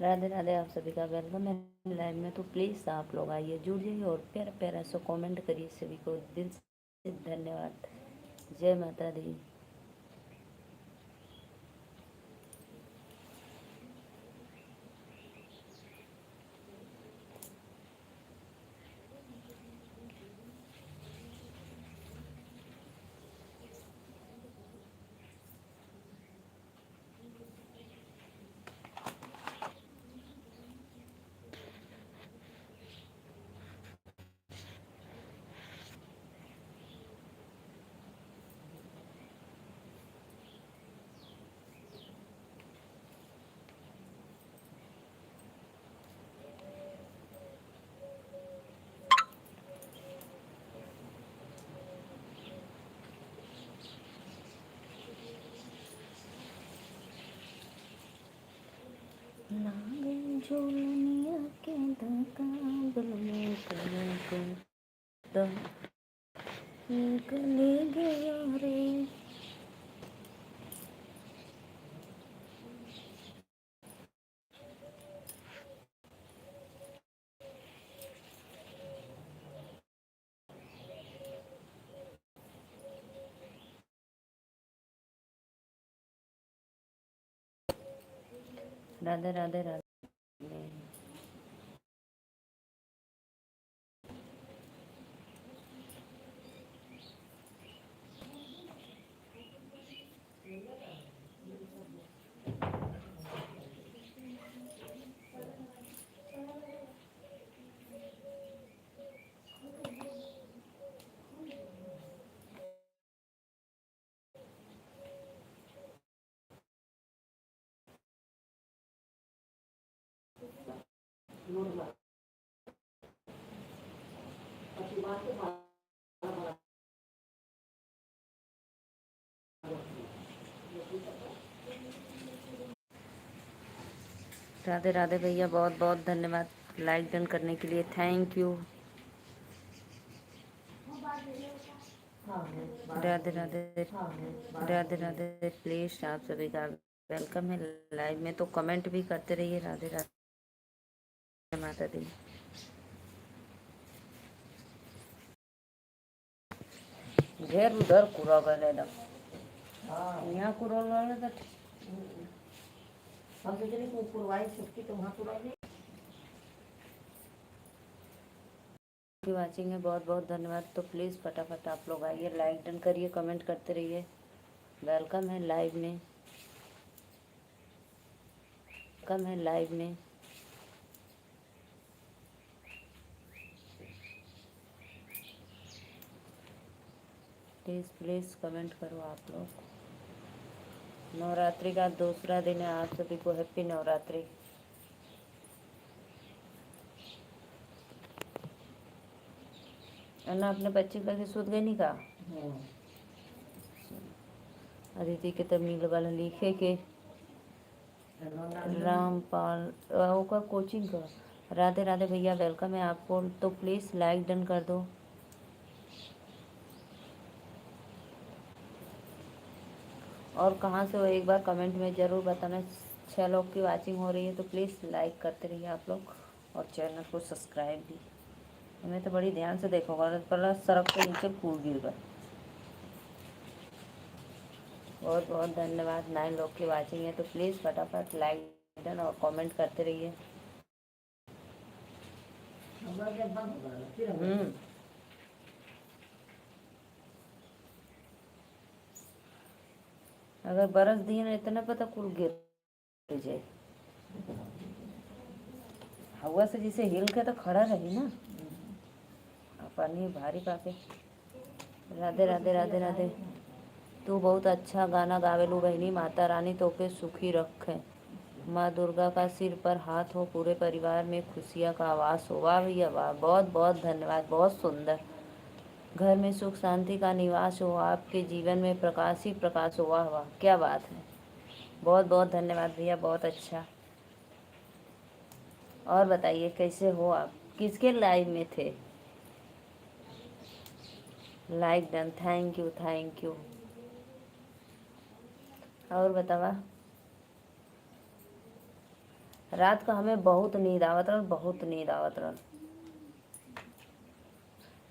राधे राधे, आप सभी का वेलकम है लाइव में। तो प्लीज़ आप लोग आइए, जुड़ जाइए और प्यारा प्यारा सो कमेंट करिए। सभी को दिल से धन्यवाद। जय माता दी। नागिन झूलनिया के काबल में तो निकले गया रे। राधे राधे राधे। राधे राधे भैया, बहुत बहुत धन्यवाद लाइक डन करने के लिए। Thank you. Radhe Radhe Radhe Radhe. Please आप सभी का वेलकम है लाइव में। तो कमेंट भी करते रहिए। राधे राधे माता दी। ढेर उधर कुरा गए यहाँ कुरा तो हम सोचने को पुरवाई छुटकी तो वहाँ पुरवाई की वाचिंग है। बहुत बहुत धन्यवाद। तो प्लीज़ फटाफट आप लोग आइए, लाइक डन करिए, कमेंट करते रहिए। वेलकम है लाइव में, वेलकम है लाइव में। प्लीज़ प्लीज़ कमेंट करो आप लोग। नवरात्रि का दूसरा दिन है। आप सभी को हैप्पी नवरात्रि। अन्ना अपने बच्चे का सूद गई नहीं का अदिति के तमिल वाला लिखे के रामपाल का कोचिंग का। राधे राधे भैया, वेलकम है आपको। तो प्लीज़ लाइक डन कर दो। और कहाँ से हो एक बार कमेंट में ज़रूर बताना। 6 लोग की वाचिंग हो रही है। तो प्लीज़ लाइक करते रहिए आप लोग और चैनल को सब्सक्राइब भी। हमें तो बड़ी ध्यान से देखोगा, पहला सड़क के नीचे कूद गिर गए। बहुत बहुत धन्यवाद। 9 लोग की वाचिंग है। तो प्लीज़ फटाफट लाइक डन और कमेंट करते रहिए। अगर बरस दिए ना इतना पता कुल गिर जाए। हवा से जिसे हिल के तो खड़ा रही ना। पानी भारी पाके। राधे राधे राधे राधे। तू बहुत अच्छा गाना गावेलू बहनी। माता रानी तोके सुखी रखे। माँ दुर्गा का सिर पर हाथ हो, पूरे परिवार में खुशियाँ का आवास हो। वाह भैया वाह, बहुत बहुत धन्यवाद। बहुत सुंदर। घर में सुख शांति का निवास हो, आपके जीवन में प्रकाश ही प्रकाश हो। वाह वाह, क्या बात है। बहुत बहुत धन्यवाद भैया, बहुत अच्छा। और बताइए कैसे हो आप, किसके लाइव में थे। Like done, thank you thank you. और बतावा। रात का हमें बहुत नींद आवत रहल, बहुत नींद आवत रहल।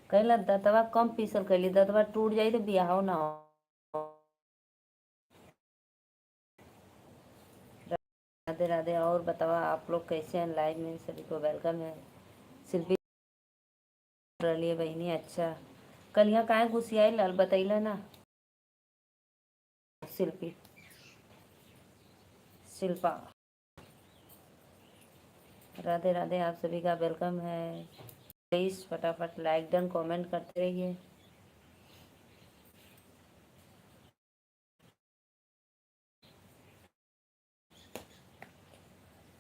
कहला दतवा कम पीसल कैली, दतवा टूट जाई तो बियाहो ना हो। राधे राधे। और बतावा आप लोग कैसे हैं? लाइव में सभी को वेलकम है। शिल्पी रही बहनी, अच्छा कल यहाँ काहे घुसियाई लाल बतैला ना। शिल्पी शिल्पा राधे राधे, आप सभी का वेलकम है। प्लीज़ फटाफट लाइक डन कमेंट करते रहिए।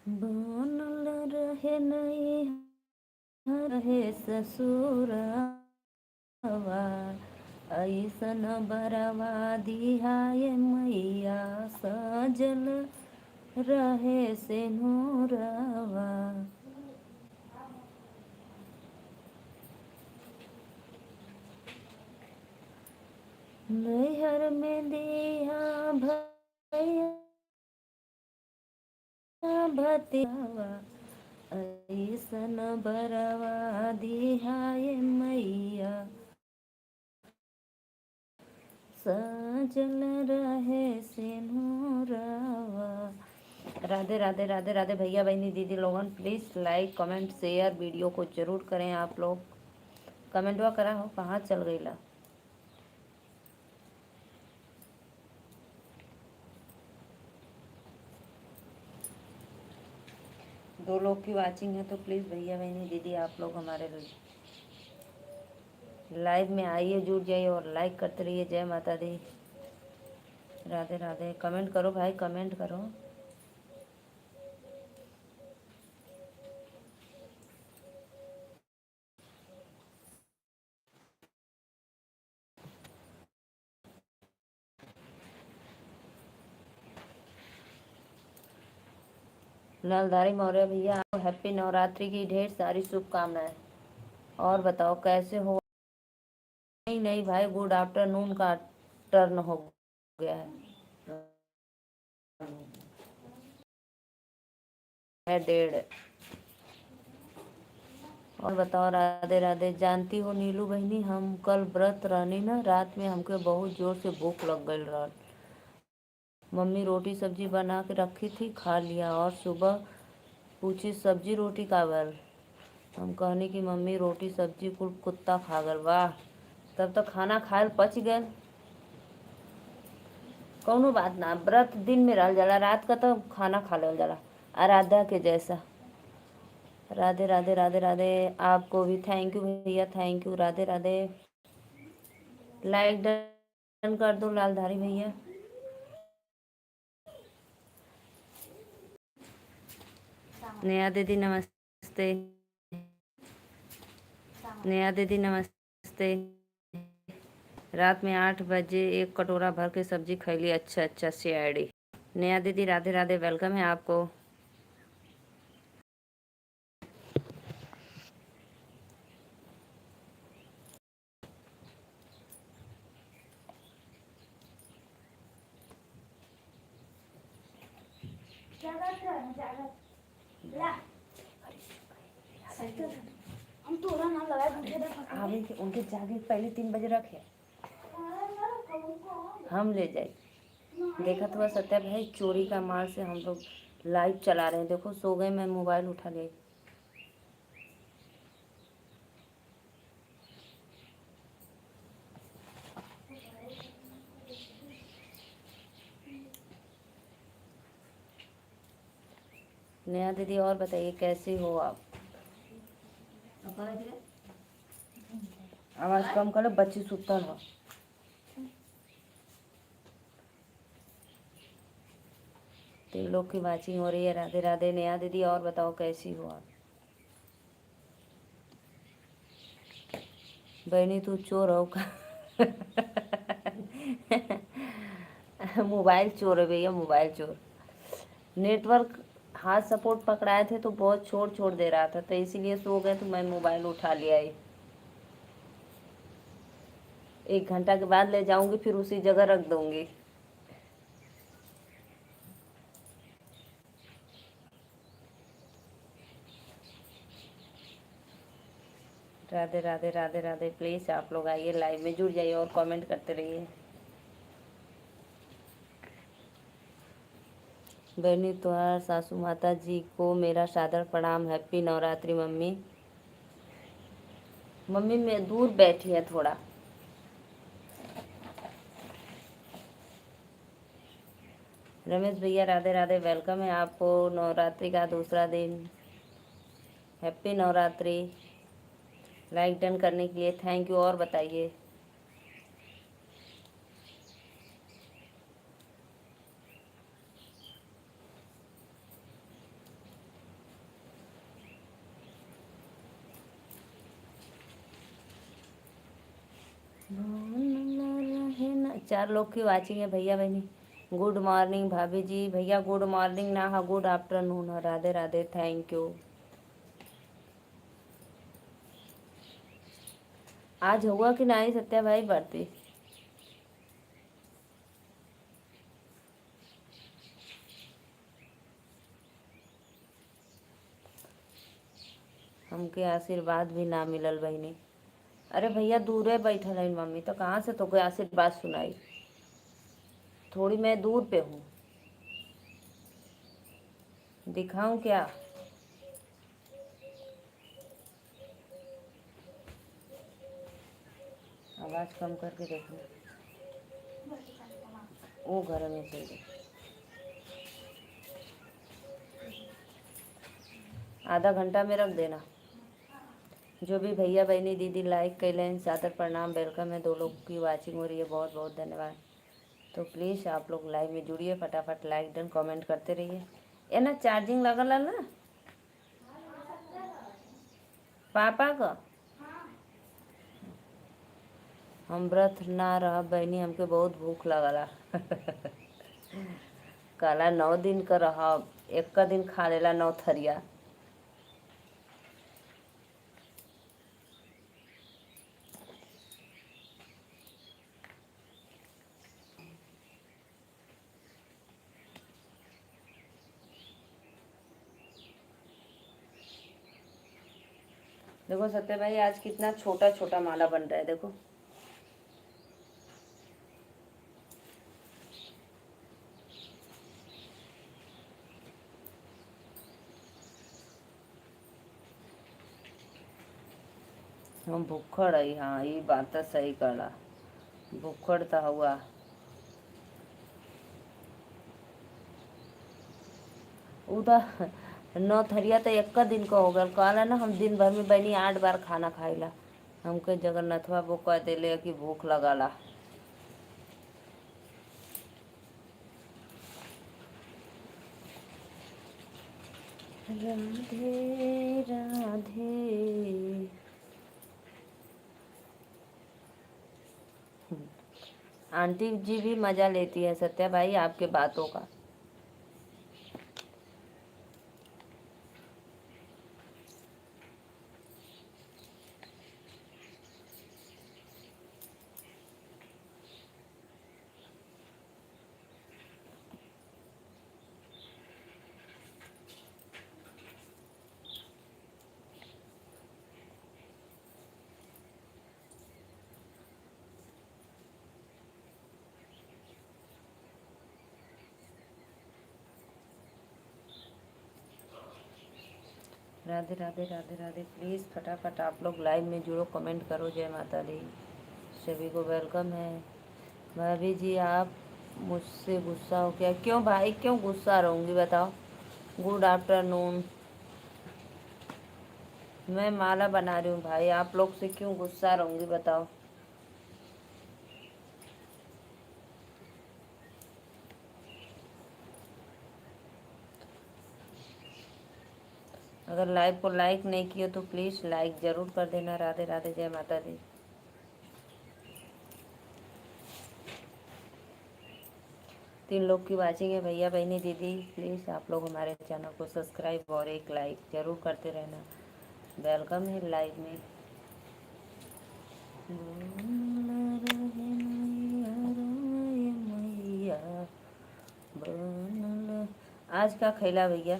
बनल रहे नहीं रहे ससुरवा, ऐसन बरवा दिहाए मैया, सजल रहे से नूरवा। नैहर में दिया भैया भतियावा, ऐसन बरवा दिहाए मैया, सजल रहे से नूरवा। राधे राधे राधे राधे भैया बहनी दीदी लोगन, please like comment share video को ज़रूर करें। आप लोग कमेंटवा करा हो, कहाँ चल गई ला। दो लोग की वाचिंग है तो प्लीज़ भैया बहनी दीदी आप लोग हमारे लाइव में आइए, जुड़ जाइए और लाइक करते रहिए। जय माता दी। राधे राधे। कमेंट करो भाई, कमेंट करो। नलधारी मौर्य भैया, आपको हैप्पी नवरात्रि की ढेर सारी शुभकामनाएं। और बताओ कैसे हो? नहीं नहीं भाई, गुड आफ्टरनून का टर्न हो गया है 1:30। और बताओ राधे राधे। जानती हो नीलू बहनी, हम कल व्रत रहनी ना, रात में हमके बहुत जोर से भूख लग गई रहल। मम्मी रोटी सब्जी बना के रखी थी, खा लिया। और सुबह पूछी सब्जी रोटी का बल, हम कहनी कि मम्मी रोटी सब्जी कुल कुत्ता खा गल। वाह, तब तक खाना खायल पच गए। कौनो बात ना, व्रत दिन में रहल जाला, रात का तो खाना खा लेवल जाला आराध्या के जैसा। राधे राधे राधे राधे। आपको भी थैंक यू भैया, thank you. Radhe Radhe. Like done कर दो लालधारी भैया। नेहा दीदी नमस्ते। नेहा दीदी नमस्ते। रात में 8 बजे 1 कटोरा भर के सब्जी खैली। अच्छा अच्छा सीआईडी। नेहा दीदी राधे राधे, वेलकम है आपको। उनके जागे पहले 3 बजे रखे, हम ले जाए। देखा तो सत्या भाई, चोरी का माल से हम लोग लाइव चला रहे हैं। देखो सो गए, मैं मोबाइल उठा ले। नेहा दीदी और बताइए कैसी हो आप? आवाज कम करो, बच्ची सुतल हो। तीन लोग की वाचिंग हो रही है। राधे राधे। नेहा दीदी और बताओ कैसी हो आप? बहनी तू चोर हो का? मोबाइल चोर है भैया, मोबाइल चोर। नेटवर्क हाथ सपोर्ट पकड़ाए थे तो बहुत छोड़ छोड़ दे रहा था, तो इसीलिए सो गए तो मैं मोबाइल उठा लिया। 1 घंटा के बाद ले जाऊंगी, फिर उसी जगह रख दूंगी। राधे राधे राधे राधे। प्लीज़ आप लोग आइए, लाइव में जुड़ जाइए और कमेंट करते रहिए। बहनी त्योहार सासू माता जी को मेरा सादर प्रणाम। Happy Navratri mummy. मम्मी मैं दूर बैठी है थोड़ा। रमेश भैया राधे राधे, वेलकम है आपको नवरात्रि का दूसरा दिन। हैप्पी नवरात्रि। लाइक डन करने के लिए थैंक यू। और बताइए। ना 4 लोग की वाचिंग है भैया बहनी। गुड मॉर्निंग भाभी जी। भैया गुड मॉर्निंग ना, हाँ good afternoon. Radhe Radhe, thank you. आज हुआ कि नहीं सत्या भाई बर्थडे? हमके आशीर्वाद भी ना मिलल बहनी। अरे भैया दूरे बैठल है मम्मी, तो कहाँ से तोके आशीर्वाद सुनाई। थोड़ी मैं दूर पे हूँ। दिखाऊं क्या? आवाज़ कम करके देखना। वो घर में चल आधा घंटा में रख देना। जो भी भैया बहनी दीदी लाइक कैलें सादर प्रणाम, वेलकम है। 2 लोग की वाचिंग हो रही है, बहुत बहुत धन्यवाद। तो प्लीज़ आप लोग लाइव में जुड़िए, फटाफट लाइक डन कमेंट करते रहिए। ये ना चार्जिंग लगल है ना पापा का। हम व्रत ना रह बहनी, हमके बहुत भूख लगला। काला 9 दिन का रहा, एक का दिन खा लेला 9 थरिया। देखो सत्य भाई आज कितना छोटा छोटा माला बन रहा है, देखो। हम भूखड़ है, हाँ ये बात तो सही कला। भूखड़ तो हुआ। उधर 9 थरिया तो एक का दिन का हो गल। कहला ना हम दिन भर में बनी 8 बार खाना खाइला। हमके जगन्नाथवा वो कह दिले कि भूख लगला। राधे राधे। आंटी जी भी मज़ा लेती है सत्या भाई आपके बातों का। राधे राधे राधे राधे। प्लीज़ फटाफट आप लोग लाइव में जुड़ो, कमेंट करो। जय माता दी। सभी को वेलकम है। भाभी जी आप मुझसे गुस्सा हो क्या? क्यों भाई क्यों गुस्सा रहूँगी बताओ। Good afternoon. मैं माला बना रही हूँ भाई, आप लोग से क्यों गुस्सा रहूँगी बताओ। अगर लाइव को लाइक नहीं किया तो प्लीज़ लाइक ज़रूर कर देना। राधे राधे, जय माता दी। 3 लोग की वाचिंग है भैया बहनी दीदी। प्लीज़ आप लोग हमारे चैनल को सब्सक्राइब और एक लाइक ज़रूर करते रहना। वेलकम है लाइव में। आज का खैला भैया?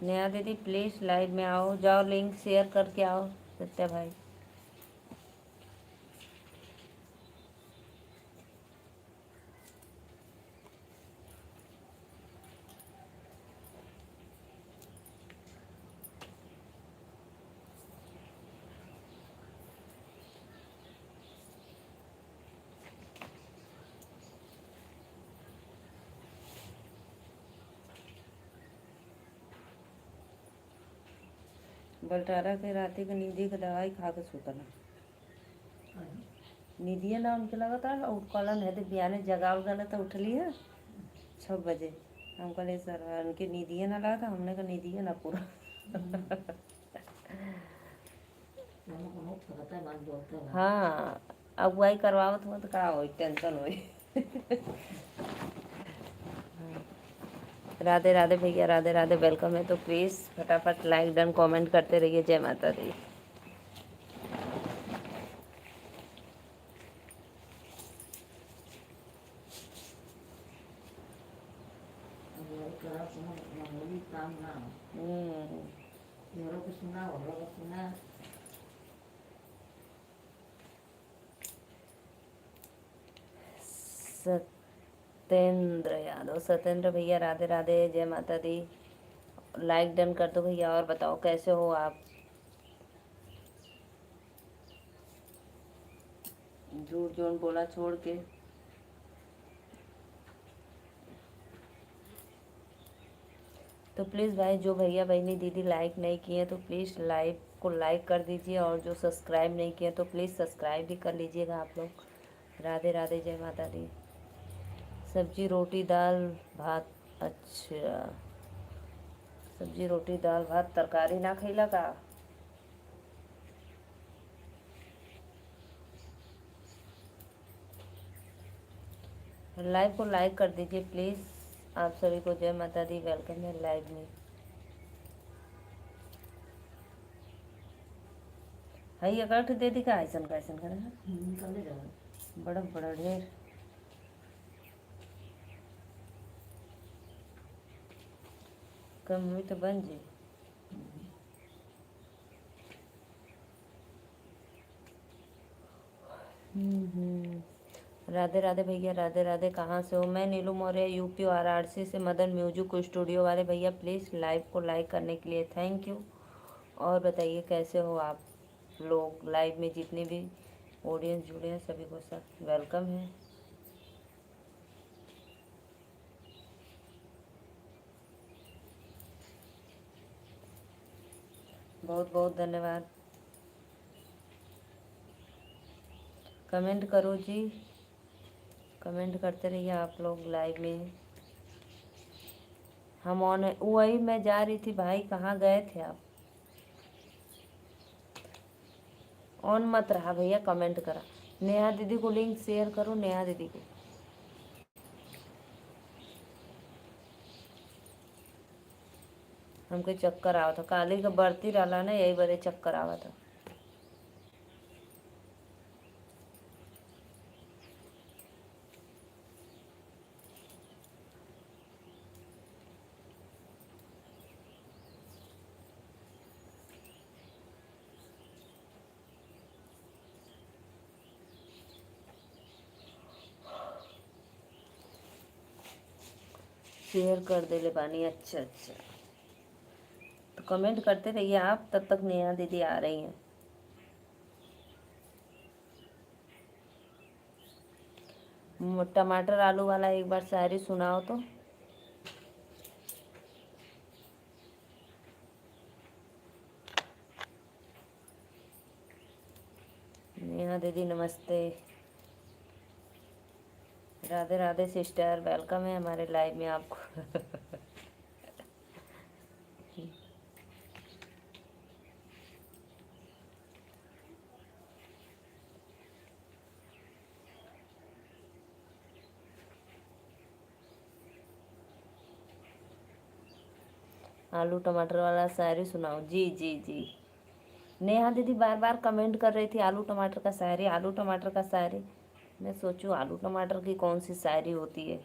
नेहा दीदी प्लीज़ लाइव में आओ, जाओ लिंक शेयर करके आओ सत्या भाई। बलटारा के राती के नींदी के दवाई खा के सुतला, नींदिए ना उनके लगा था और कलन है तो बियाने जगाव गला तो उठली है 6 बजे। हम कहले सर उनके नींदिए ना लगा था, हमने कहा नींदिए ना पूरा। हाँ अगुवाई करवावत हो तो का हो टेंशन हो। राधे राधे भैया, राधे राधे, वेलकम है। तो प्लीज़ फटाफट लाइक डन कमेंट करते रहिए। जय माता दी। सत्येंद्र यादव, सत्येंद्र भैया राधे राधे, जय माता दी। लाइक डन कर दो भैया। और बताओ कैसे हो आप? झूठ जोन बोला छोड़ के। तो प्लीज़ भाई जो भैया बहनी दीदी लाइक नहीं किए तो प्लीज़ लाइव को लाइक कर दीजिए, और जो सब्सक्राइब नहीं किए तो प्लीज़ सब्सक्राइब भी कर लीजिएगा आप लोग। राधे राधे, जय माता दी। सब्जी रोटी दाल भात, अच्छा सब्जी रोटी दाल भात तरकारी ना खैला का? लाइव को लाइक कर दीजिए प्लीज़। आप सभी को जय माता दी, वेलकम है लाइव में। हई अकठ दे दी का ऐसन कैसन करे बड़ा बड़ा ढेर। कम हुई तो बन जी। राधे राधे भैया, राधे राधे। कहाँ से हो? मैं नीलू मौर्य, यूपी वाराणसी से। मदन म्यूजिक स्टूडियो वाले भैया प्लीज़ लाइव को लाइक करने के लिए थैंक यू। और बताइए कैसे हो आप लोग? लाइव में जितने भी ऑडियंस जुड़े हैं सभी को सब वेलकम है। बहुत बहुत धन्यवाद। कमेंट करो जी, कमेंट करते रहिए आप लोग लाइव में। हम ऑन है। वही मैं जा रही थी भाई, कहाँ गए थे आप? ऑन मत रहा भैया, कमेंट करा। नेहा दीदी को लिंक शेयर करो, नेहा दीदी को। हमके चक्कर आवा था, काली का बढ़ती रहा ना, यही बड़े चक्कर आवा था। शेयर कर दे ले बानी, अच्छा अच्छा। तो कमेंट करते रहिए आप, तब तक नेहा दीदी आ रही हैं। टमाटर आलू वाला एक बार शायरी सुनाओ तो। नेहा दीदी नमस्ते। राधे राधे सिस्टर, वेलकम है हमारे लाइव में आपको। आलू टमाटर वाला शायरी सुनाओ जी जी जी। नेहा दीदी बार बार कमेंट कर रही थी आलू टमाटर का शायरी, आलू टमाटर का शायरी। मैं सोचूं आलू टमाटर की कौन सी शायरी होती है।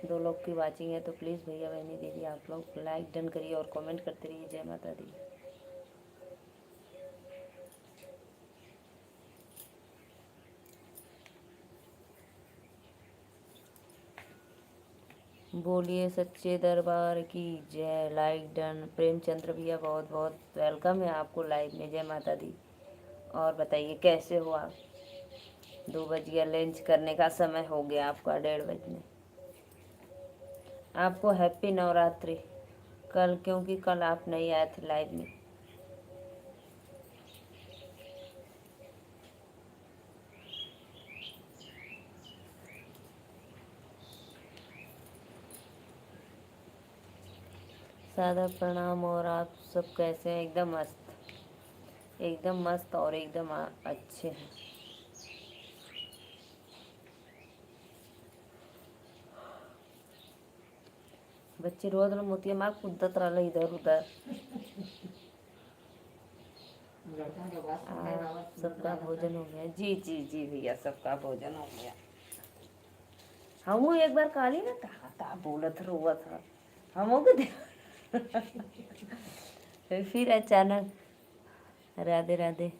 दो लोग की वाचिंग है तो प्लीज़ भैया बहनी दीदी आप लोग लाइक डन करिए और कमेंट करते रहिए। जय माता दी। बोलिए सच्चे दरबार की जय। Like done. प्रेमचंद्र भैया बहुत बहुत वेलकम है आपको लाइव में। जय माता दी। और बताइए कैसे हो आप? 2 बज गया, लंच करने का समय हो गया आपका 1:30 बजने। आपको हैप्पी नवरात्रि। कल क्योंकि कल आप नहीं आए थे लाइव में। सादा प्रणाम। और आप सब कैसे हैं? एकदम मस्त, एकदम मस्त और एकदम अच्छे हैं। बच्चे रोज मोतिया मार कुद्दत रहा इधर उधर। सबका भोजन हो गया? जी जी जी भैया, सबका भोजन हो गया। हम एक बार काली ना था बोलत रोवा था हम फिर अचानक राधे राधे।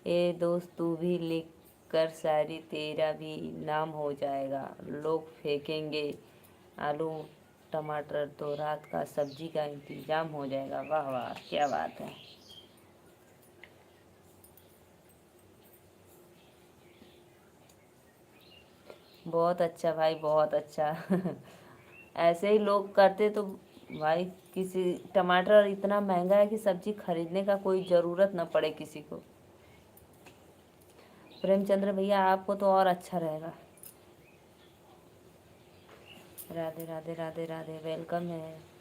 ए दोस्त तू भी लिख कर शायरी, तेरा भी नाम हो जाएगा। लोग फेंकेंगे आलू टमाटर तो रात का सब्जी का इंतजाम हो जाएगा। वाह वाह, क्या बात है। बहुत अच्छा भाई, बहुत अच्छा। ऐसे ही लोग करते तो भाई किसी टमाटर इतना महंगा है कि सब्जी खरीदने का कोई ज़रूरत ना पड़े किसी को। प्रेमचंद्र भैया आपको तो और अच्छा रहेगा। राधे राधे राधे राधे, वेलकम है।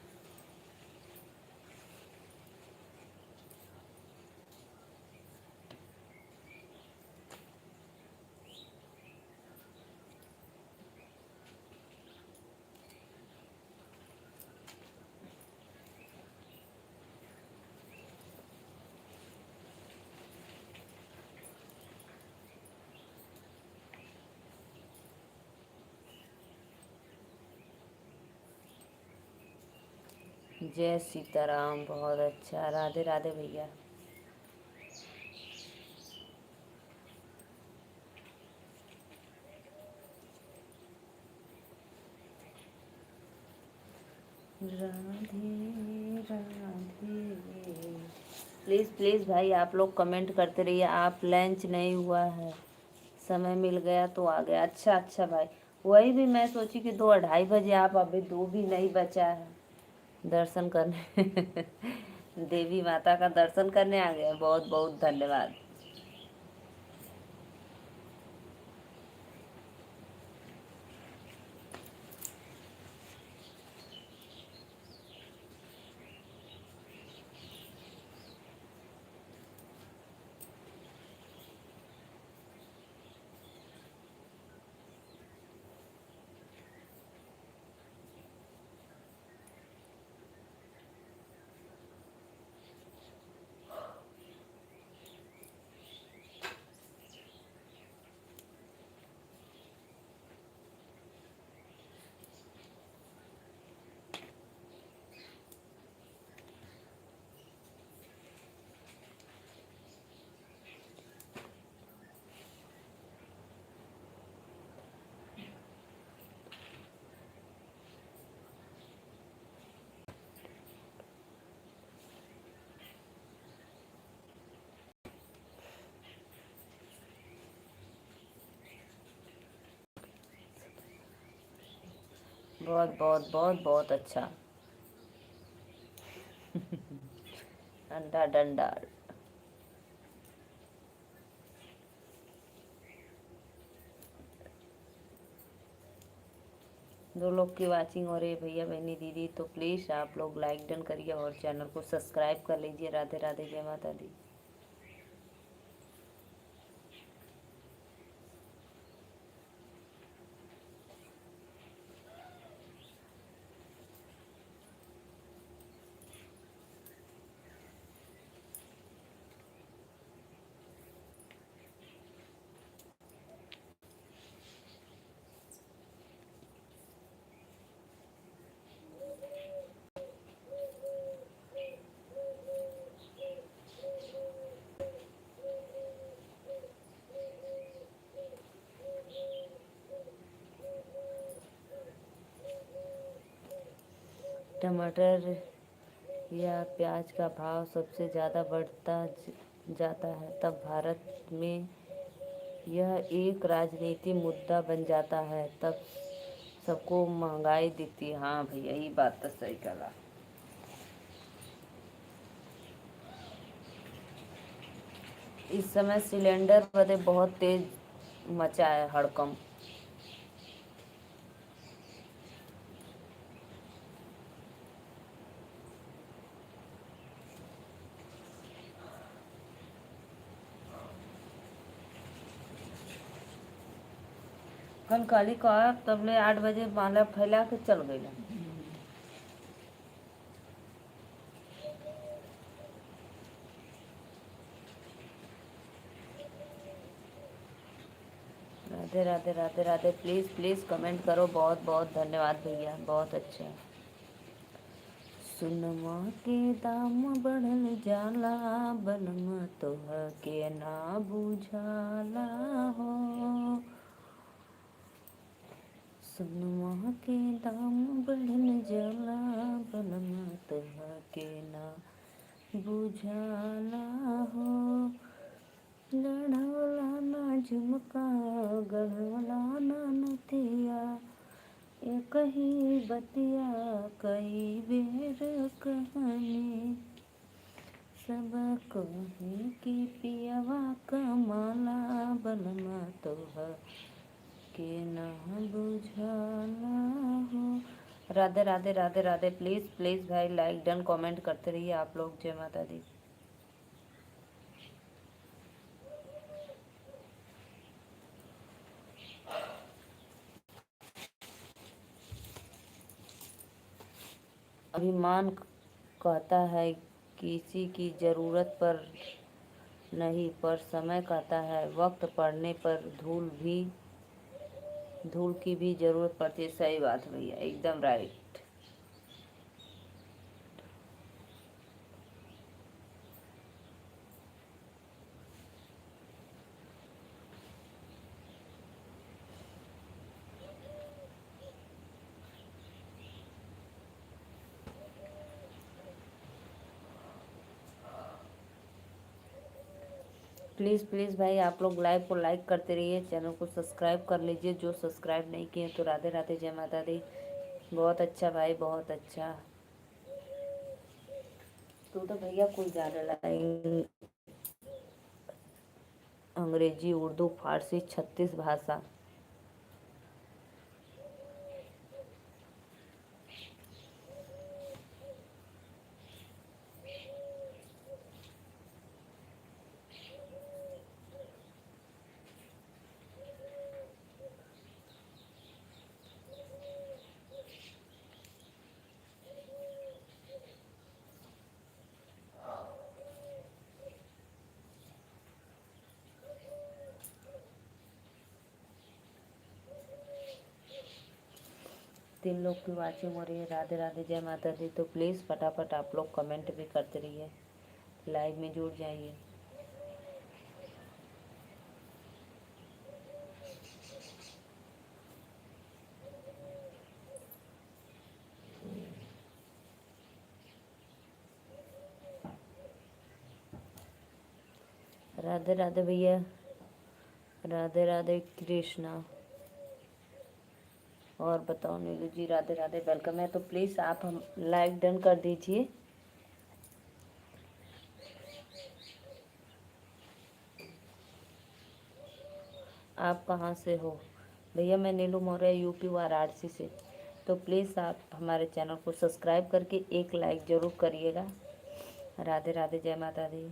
जय सीताराम। बहुत अच्छा। राधे राधे भैया। राधे राधे। प्लीज़ प्लीज़ भाई आप लोग कमेंट करते रहिए। आप लंच नहीं हुआ है, समय मिल गया तो आ गया। अच्छा अच्छा भाई, वही भी मैं सोची कि 2 2:30 बजे आप, अभी 2 भी नहीं बचा है। दर्शन करने देवी माता का दर्शन करने आ गए। बहुत बहुत धन्यवाद। बहुत बहुत बहुत बहुत अच्छा। अंडा डंडा। 2 लोग की वाचिंग हो रही है भैया बहनी दीदी, तो प्लीज़ आप लोग लाइक डन करिए और चैनल को सब्सक्राइब कर लीजिए। राधे राधे, जय माता दी। टमाटर या प्याज का भाव सबसे ज़्यादा बढ़ता जाता है तब भारत में यह एक राजनीतिक मुद्दा बन जाता है, तब सबको महंगाई दिखती है। हाँ भैया, यही बात तो सही कहा। इस समय सिलेंडर बदे बहुत तेज मचा है हड़कंप। कल खाली कहा तबले 8 बजे माला फैला के चल गई। Radhe Radhe Radhe Radhe. Please please comment करो। बहुत बहुत धन्यवाद भैया, बहुत अच्छा। सुनमा के दाम बढ़ल जाला, बलमा तोह के ना बुझाला हो। सुनमा के दाम बढ़ल जाला, बलमा तोह के ना बुझाला हो। गढ़वला ना झुमका, गढ़वला ना नथिया, एक ही बतिया कई बेर कहनी। सब कहे कि पियवा कमाला, बलमा तोह के ना बुझाला हो। राधे राधे राधे राधे। प्लीज़ प्लीज़ भाई लाइक डन कमेंट करते रहिए आप लोग। जय माता दी। अभिमान कहता है किसी की ज़रूरत पर नहीं, पर समय कहता है वक्त पड़ने पर धूल की भी ज़रूरत पड़ती है। सही बात भैया, एकदम राइट। प्लीज़ प्लीज़ भाई आप लोग लाइव को लाइक करते रहिए, चैनल को सब्सक्राइब कर लीजिए जो सब्सक्राइब नहीं किए। तो राधे राधे, जय माता दी। बहुत अच्छा भाई, बहुत अच्छा। तू तो भैया कोई ज़्यादा अंग्रेजी, उर्दू, फारसी 36 भाषा। तीन लोग की वाचिंग हो रही है। राधे राधे, जय माता दी। तो प्लीज़ फटाफट आप लोग कमेंट भी करते रहिए, लाइव में जुड़ जाइए। राधे राधे भैया, राधे राधे कृष्णा। और बताओ नीलू जी, राधे राधे, वेलकम है। तो प्लीज़ आप हम लाइक डन कर दीजिए। आप कहाँ से हो भैया? मैं नीलू मौर्य, यूपी वाराणसी से। तो प्लीज़ आप हमारे चैनल को सब्सक्राइब करके एक लाइक ज़रूर करिएगा। राधे राधे, जय माता दी।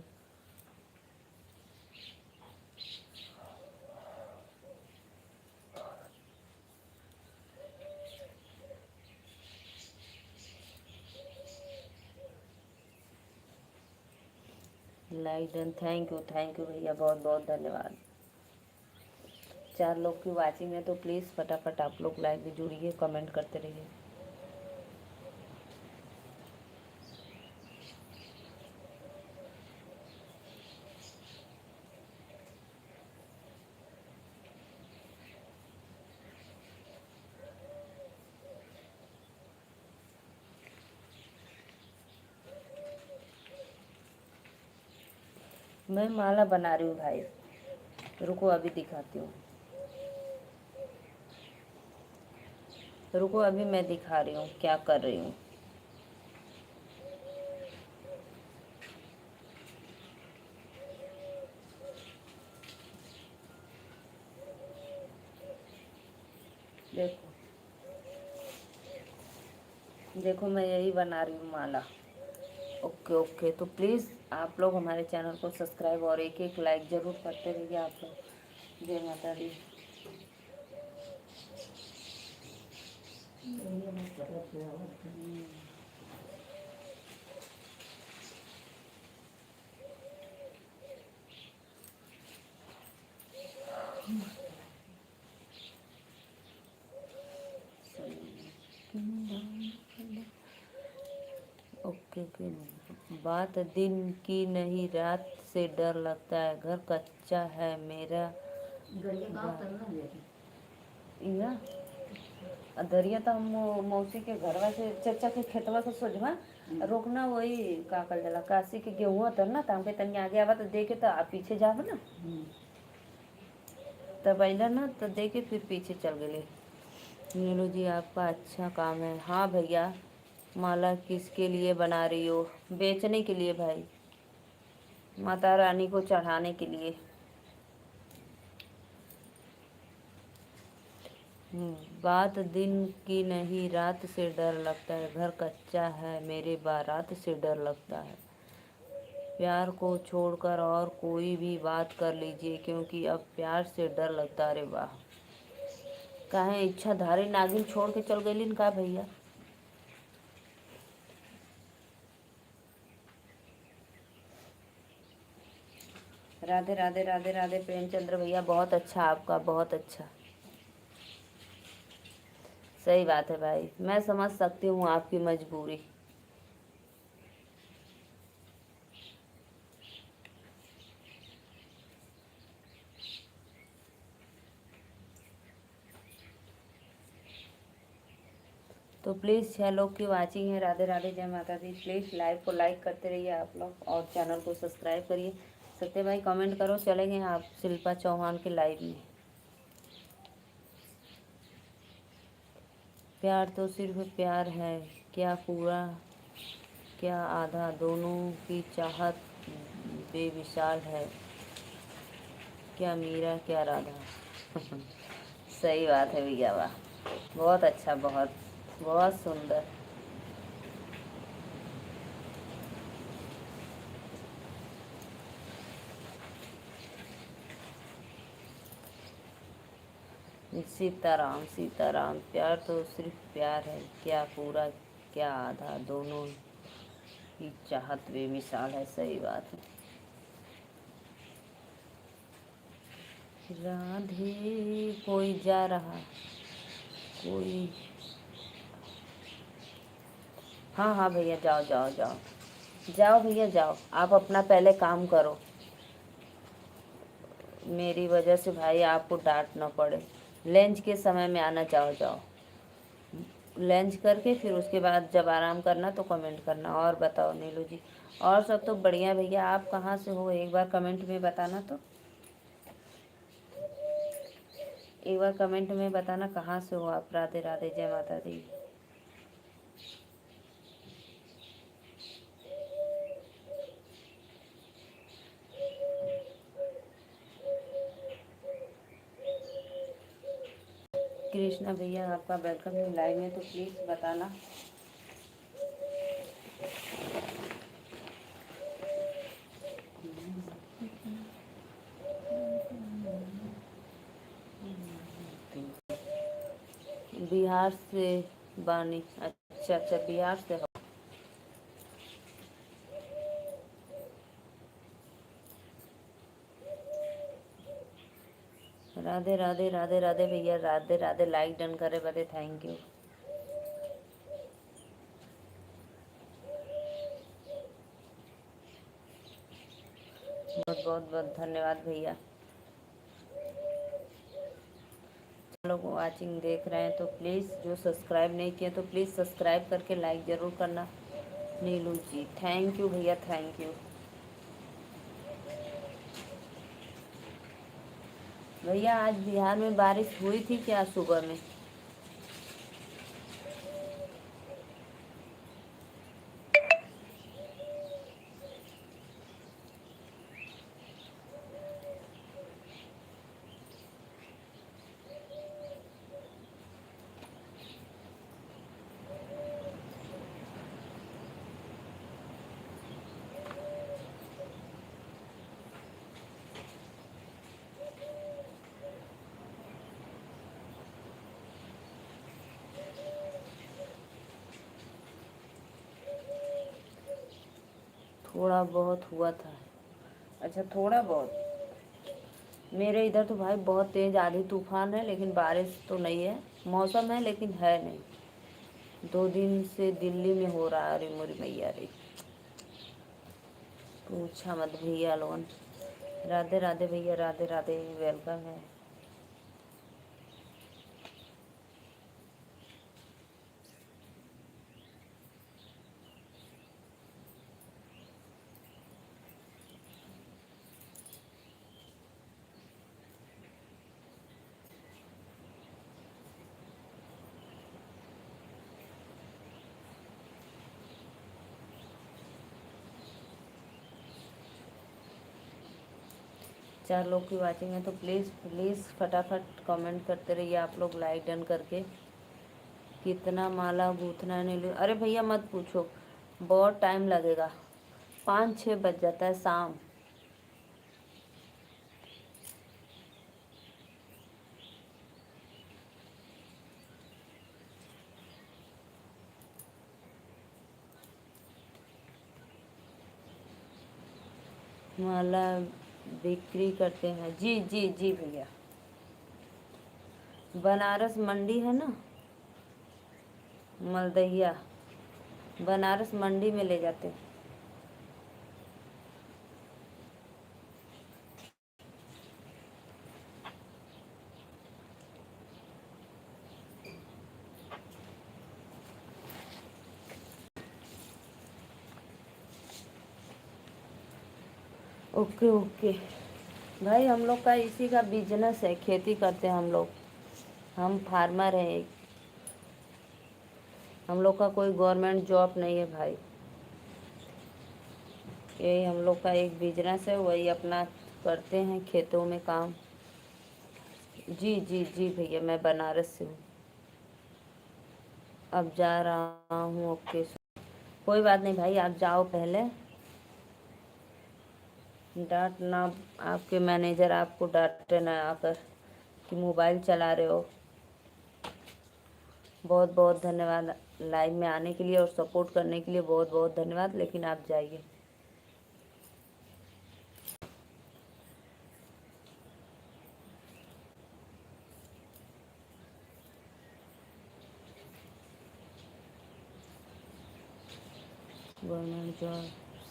लाइक डन, थैंक यू भैया, बहुत बहुत धन्यवाद। 4 लोग की वाचिंग है, तो प्लीज़ फटाफट आप लोग लाइक भी जुड़िए, कमेंट करते रहिए। मैं माला बना रही हूँ भाई, रुको अभी दिखाती हूँ। रुको अभी मैं दिखा रही हूँ क्या कर रही हूँ। देखो देखो मैं यही बना रही हूँ माला। ओके ओके, तो प्लीज़ आप लोग हमारे चैनल को सब्सक्राइब और एक एक लाइक ज़रूर करते रहिए आप लोग। जय माता दी। Okay okay. बात दिन की नहीं रात से डर लगता है, घर कच्चा है मेरा। इया दरिया तो हम मौसी के घरवा से चचा के खेतवा से सोझवा रोकना वही का कर जाला काशी के गेहूँ तर ना तो हमके तनी आगे आवा तो देखे तो आप पीछे जाब ना, तब अला ना तो देखे फिर पीछे चल गए। नीलू जी आपका अच्छा काम है। हाँ भैया, माला किसके लिए बना रही हो? बेचने के लिए भाई, माता रानी को चढ़ाने के लिए। बात दिन की नहीं रात से डर लगता है, घर कच्चा है मेरे बारात से डर लगता है। प्यार को छोड़कर और कोई भी बात कर लीजिए क्योंकि अब प्यार से डर लगता है। अरे वाह, काहे इच्छाधारी नागिन छोड़ के चल गई का भैया? राधे राधे राधे राधे प्रेमचंद्र भैया, बहुत अच्छा आपका, बहुत अच्छा। सही बात है भाई, मैं समझ सकती हूँ आपकी मजबूरी। तो प्लीज़ 6 लोग की वाचिंग है। राधे राधे, जय माता दी। प्लीज़ लाइव को लाइक करते रहिए आप लोग और चैनल को सब्सक्राइब करिए। सत्य भाई कमेंट करो, चलेंगे आप शिल्पा चौहान के लाइव में। प्यार तो सिर्फ प्यार है, क्या पूरा क्या आधा, दोनों की चाहत बेमिसाल है, क्या मीरा क्या राधा। सही बात है भैया, वाह, बहुत अच्छा, बहुत बहुत सुंदर। सीताराम सीताराम, प्यार तो सिर्फ प्यार है, क्या पूरा क्या आधा, दोनों की चाहत बेमिसाल है। सही बात है। राधे कोई जा रहा, कोई। हाँ हाँ भैया, जाओ जाओ जाओ जाओ भैया जाओ, आप अपना पहले काम करो, मेरी वजह से भाई आपको डांट ना पड़े। लंच के समय में आना, जाओ जाओ लंच करके फिर उसके बाद जब आराम करना तो कमेंट करना। और बताओ नीलू जी, और सब तो बढ़िया भैया। आप कहाँ से हो एक बार कमेंट में बताना, तो एक बार कमेंट में बताना कहाँ से हो आप। राधे राधे, जय माता दी। कृष्णा भैया आपका वेलकम है लाइव में, तो प्लीज़ बताना। बिहार से बानी, अच्छा अच्छा, बिहार से हो। राधे राधे राधे राधे भैया, राधे राधे। लाइक डन करे बदे थैंक यू, बहुत बहुत बहुत धन्यवाद भैया। लोग वाचिंग देख रहे हैं तो प्लीज़, जो सब्सक्राइब नहीं किए तो प्लीज़ सब्सक्राइब करके लाइक ज़रूर करना। नीलू जी थैंक यू भैया, थैंक यू। भैया आज बिहार में बारिश हुई थी क्या सुबह में? थोड़ा बहुत हुआ था। अच्छा, थोड़ा बहुत। मेरे इधर तो भाई बहुत तेज आंधी तूफान है, लेकिन बारिश तो नहीं है। मौसम है लेकिन है नहीं। 2 दिन से दिल्ली में हो रहा है। अरे मोरी मैया रे, पूछा मत भैया लोगन। राधे राधे भैया, राधे राधे, वेलकम है। चार लोग की वाचिंग है तो प्लीज़ प्लीज़ फटाफट कमेंट करते रहिए आप लोग, लाइक डन करके। कितना माला गूंथना नहीं ले, अरे भैया मत पूछो, बहुत टाइम लगेगा। 5-6 बज जाता है शाम। माला बिक्री करते हैं? जी जी जी भैया। बनारस मंडी है ना, मलदैया, बनारस मंडी में ले जाते हैं। ओके ओके भाई, हम लोग का इसी का बिजनेस है, खेती करते हैं हम लोग। हम फार्मर हैं। हम लोग का कोई गवर्नमेंट जॉब नहीं है भाई। यही हम लोग का एक बिजनेस है, वही अपना करते हैं खेतों में काम। जी जी जी भैया, मैं बनारस से हूँ। अब जा रहा हूँ। ओके, कोई बात नहीं भाई, आप जाओ पहले। डांटना, आपके मैनेजर आपको डांटे ना आकर कि मोबाइल चला रहे हो। बहुत बहुत धन्यवाद लाइव में आने के लिए और सपोर्ट करने के लिए, बहुत बहुत धन्यवाद, लेकिन आप जाइए। गवर्नमेंट जॉब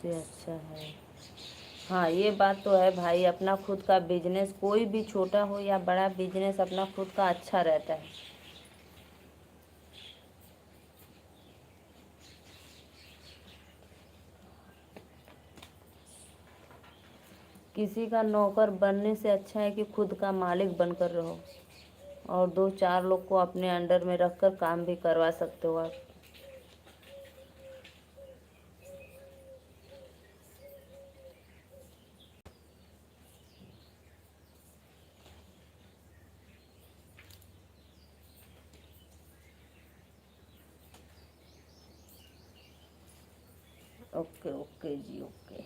से अच्छा है। हाँ, ये बात तो है भाई, अपना खुद का बिजनेस कोई भी छोटा हो या बड़ा बिजनेस अपना खुद का अच्छा रहता है। किसी का नौकर बनने से अच्छा है कि खुद का मालिक बनकर रहो और 2-4 लोग को अपने अंडर में रखकर काम भी करवा सकते हो आप। ओके ओके जी, ओके।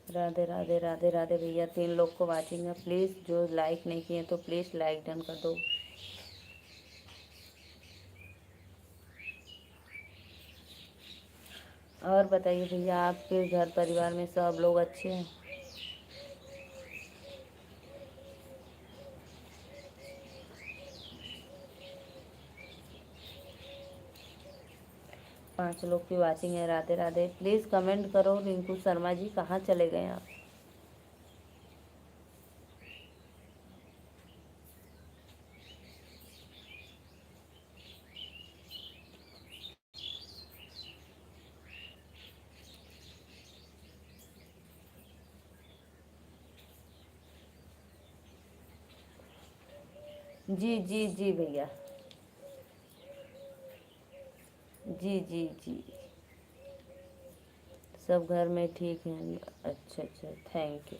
राधे राधे, राधे राधे भैया। 3 लोग को वाचिंग है, प्लीज़ जो लाइक नहीं किए तो प्लीज़ लाइक डन कर दो। और बताइए भैया, आपके घर परिवार में सब लोग अच्छे हैं? 5 लोग की वाचिंग है। राधे राधे, प्लीज़ कमेंट करो। रिंकू शर्मा जी कहाँ चले गए आप? जी जी जी भैया। जी जी जी। सब घर में ठीक हैं। अच्छा अच्छा, थैंक यू।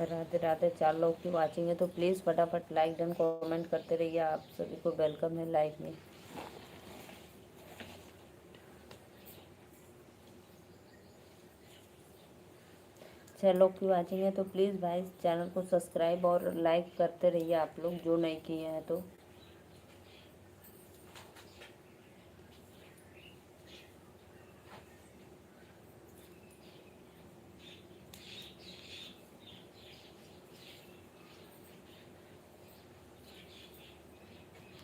राधे राधे। 4 लोग की वाचिंग है तो प्लीज़ फटाफट लाइक डन कमेंट करते रहिए। आप सभी को वेलकम है लाइव में। 6 लोग की वाचिंग है तो प्लीज़ भाई चैनल को सब्सक्राइब और लाइक करते रहिए आप लोग जो नहीं किए हैं तो।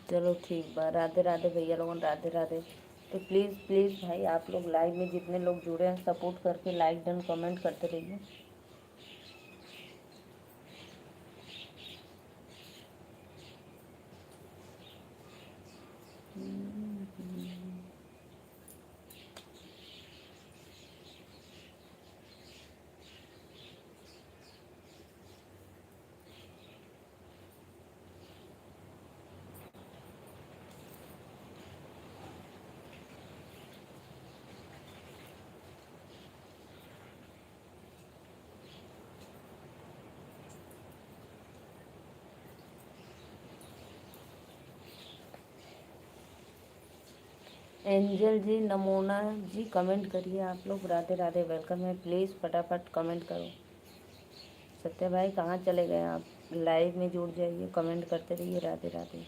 चलो ठीक बा। राधे राधे भैया लोगों, राधे राधे। तो प्लीज़ प्लीज़ भाई आप लोग लाइव में जितने लोग जुड़े हैं सपोर्ट करके लाइक डन कमेंट करते रहिए। एंजल जी, नमोना जी, कमेंट करिए आप लोग। राधे राधे, वेलकम है। प्लीज़ फटाफट कमेंट करो। सत्या भाई कहाँ चले गए आप? लाइव में जुड़ जाइए, कमेंट करते रहिए। राधे राधे।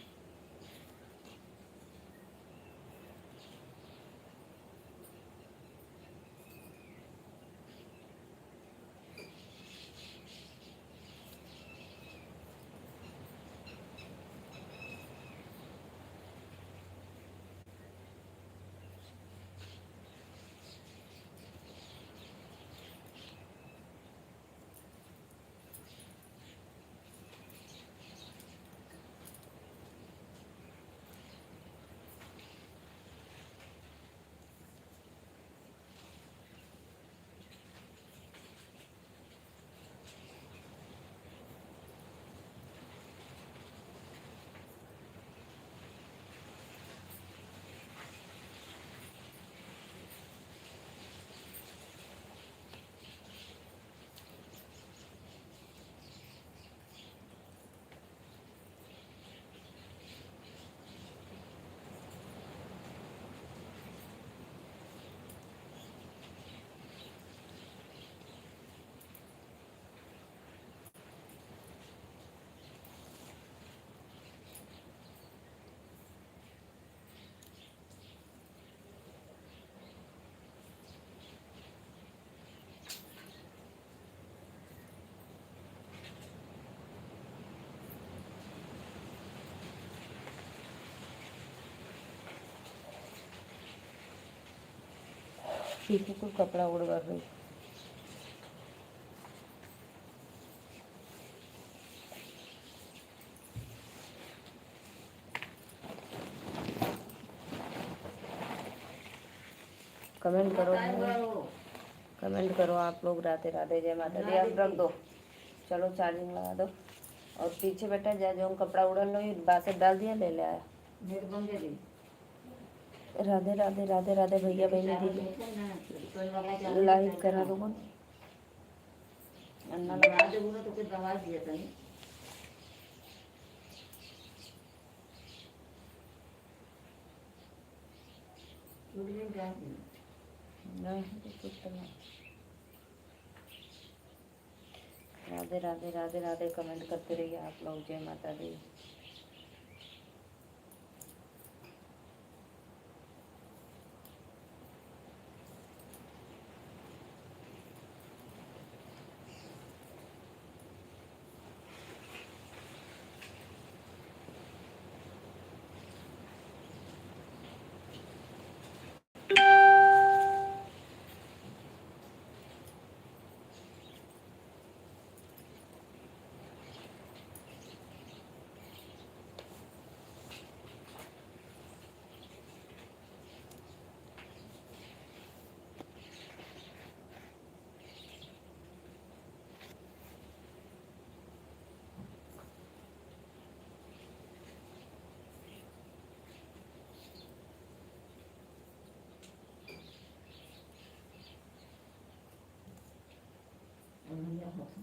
पीछे को कपड़ा उड़ कर रही। कमेंट करो भाई, कमेंट करो आप लोग। राधे राधे, जय माता दी। आप रख दो, चलो चार्जिंग लगा दो। और पीछे बेटा जा जो कपड़ा उड़ल लो बासर डाल दिया, ले ले आया। राधे राधे, राधे राधे भैया बहनी दीदी, लाइव करा दो। अन्ना लगा दे तो कुछ आवाज दिया था नहीं कुछ तो नहीं। राधे राधे, राधे राधे, कमेंट करते रहिए आप लोग। जय माता दी।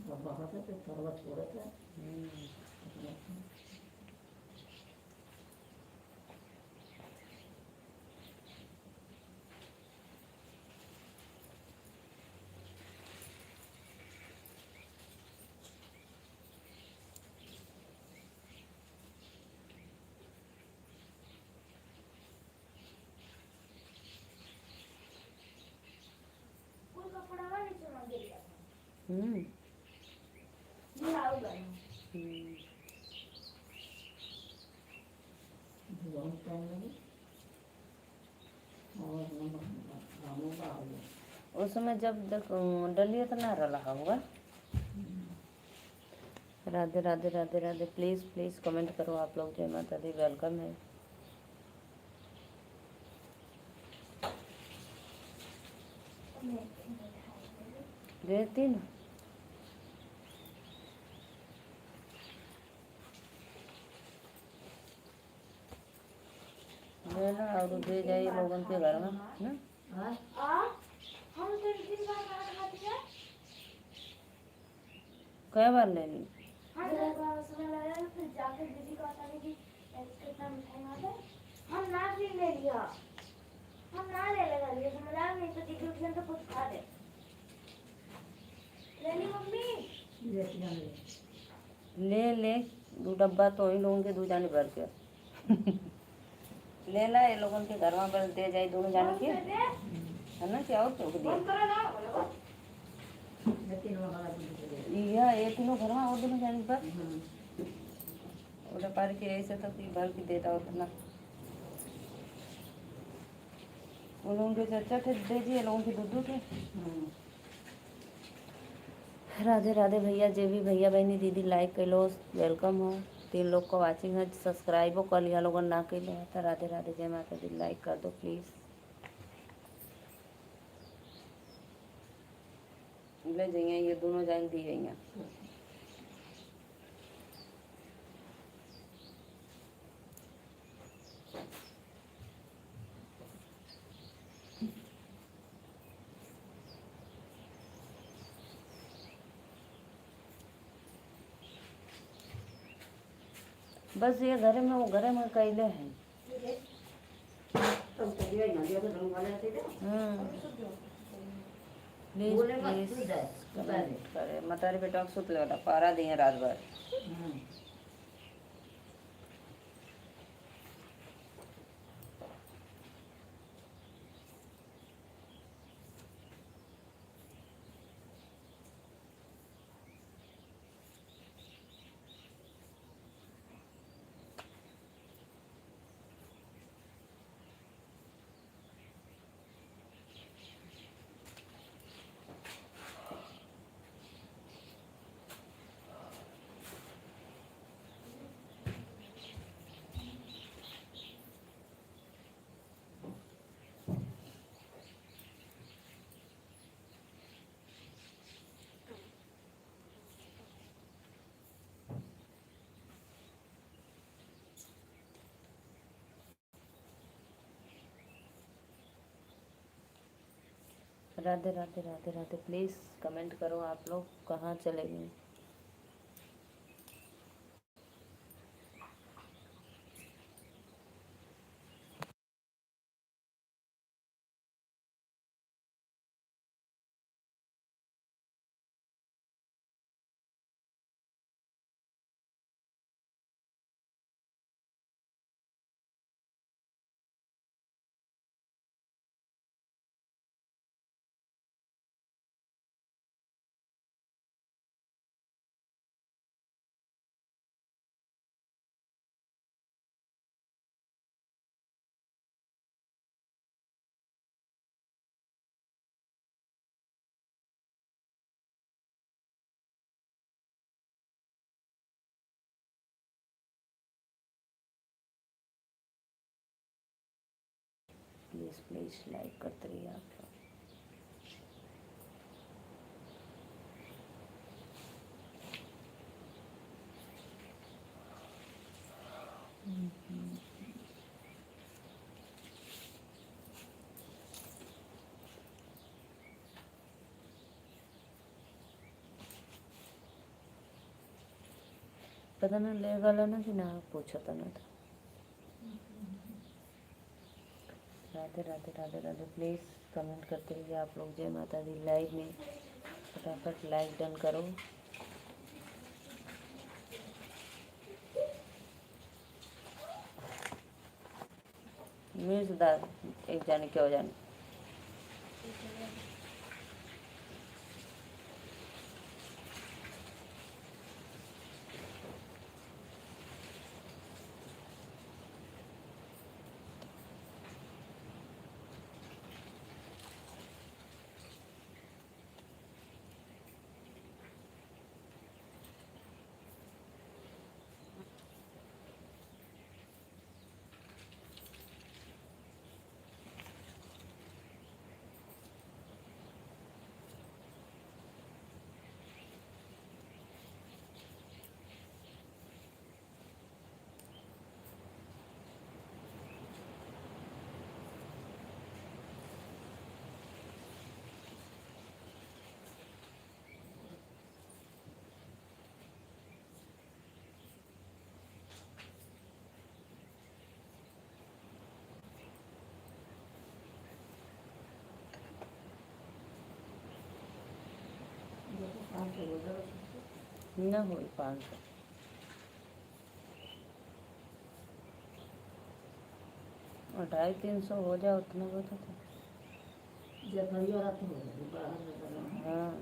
बहुत है तो थोड़ा थोड़ा था। हम्म धुआं टाइम लगे और गाँव का हो गया। उस समय जब डलिए तो ना रहा होगा। Radhe Radhe Radhe Radhe. Please please comment करो आप लोग। जय माता दी। वेलकम है। देती ना लेना और दे जाइए लोगों के घर में ना। कई बार ले ली। हम ना भी ले लिया, हम ना ले लगा लिया, समझा नहीं तो दीदी उठने तो कुछ खा दे। ले ली मम्मी। ले ले 2 डब्बा तो ही लोगों के 2 जाने भर के ले ला ये लोगों के घर में बस दे जाए दोनों जाने के है ना। क्या हो तो दिया ये तीनों घर में और दोनों जाने पर उड़ा पार के ऐसे तो भर के देता उतना उन लोगों के चर्चा थे दे दिए लोगों के दूध थे। राधे राधे भैया। जे भी भैया बहनी दीदी लाइक कर लो वेलकम हो। 3 लोग को वाचिंग है सब्सक्राइब कर लिया लोगों ना कर लिया तो राधे राधे। जय माता दी। लाइक कर दो प्लीज़। ले जाइए ये दोनों जान दी जाइए। बस ये घर में कैले हैं। प्लीज प्लीज करे मतारी बेटा सुत ले पारा दिए रात भर। राधे राधे राधे राधे। प्लीज़ कमेंट करो आप लोग कहाँ चले गए। प्लीज़ प्लीज़ लाइक करते रहिए आप लोग। पता ना ले गला ना कि ना पूछो तो ना। राधे राधे राधे राधे। प्लीज़ कमेंट करते रहिए आप लोग। जय माता दी। लाइव में फटाफट लाइक डन करो। मिर्च दाल एक जाने क्या हो जाने। देखो 500 हो जाएगा। ना हुई 500 और 250-300 हो जाए उतना बहुत होता। जब भैया रात हो जाएगी बाहर में लगा। हाँ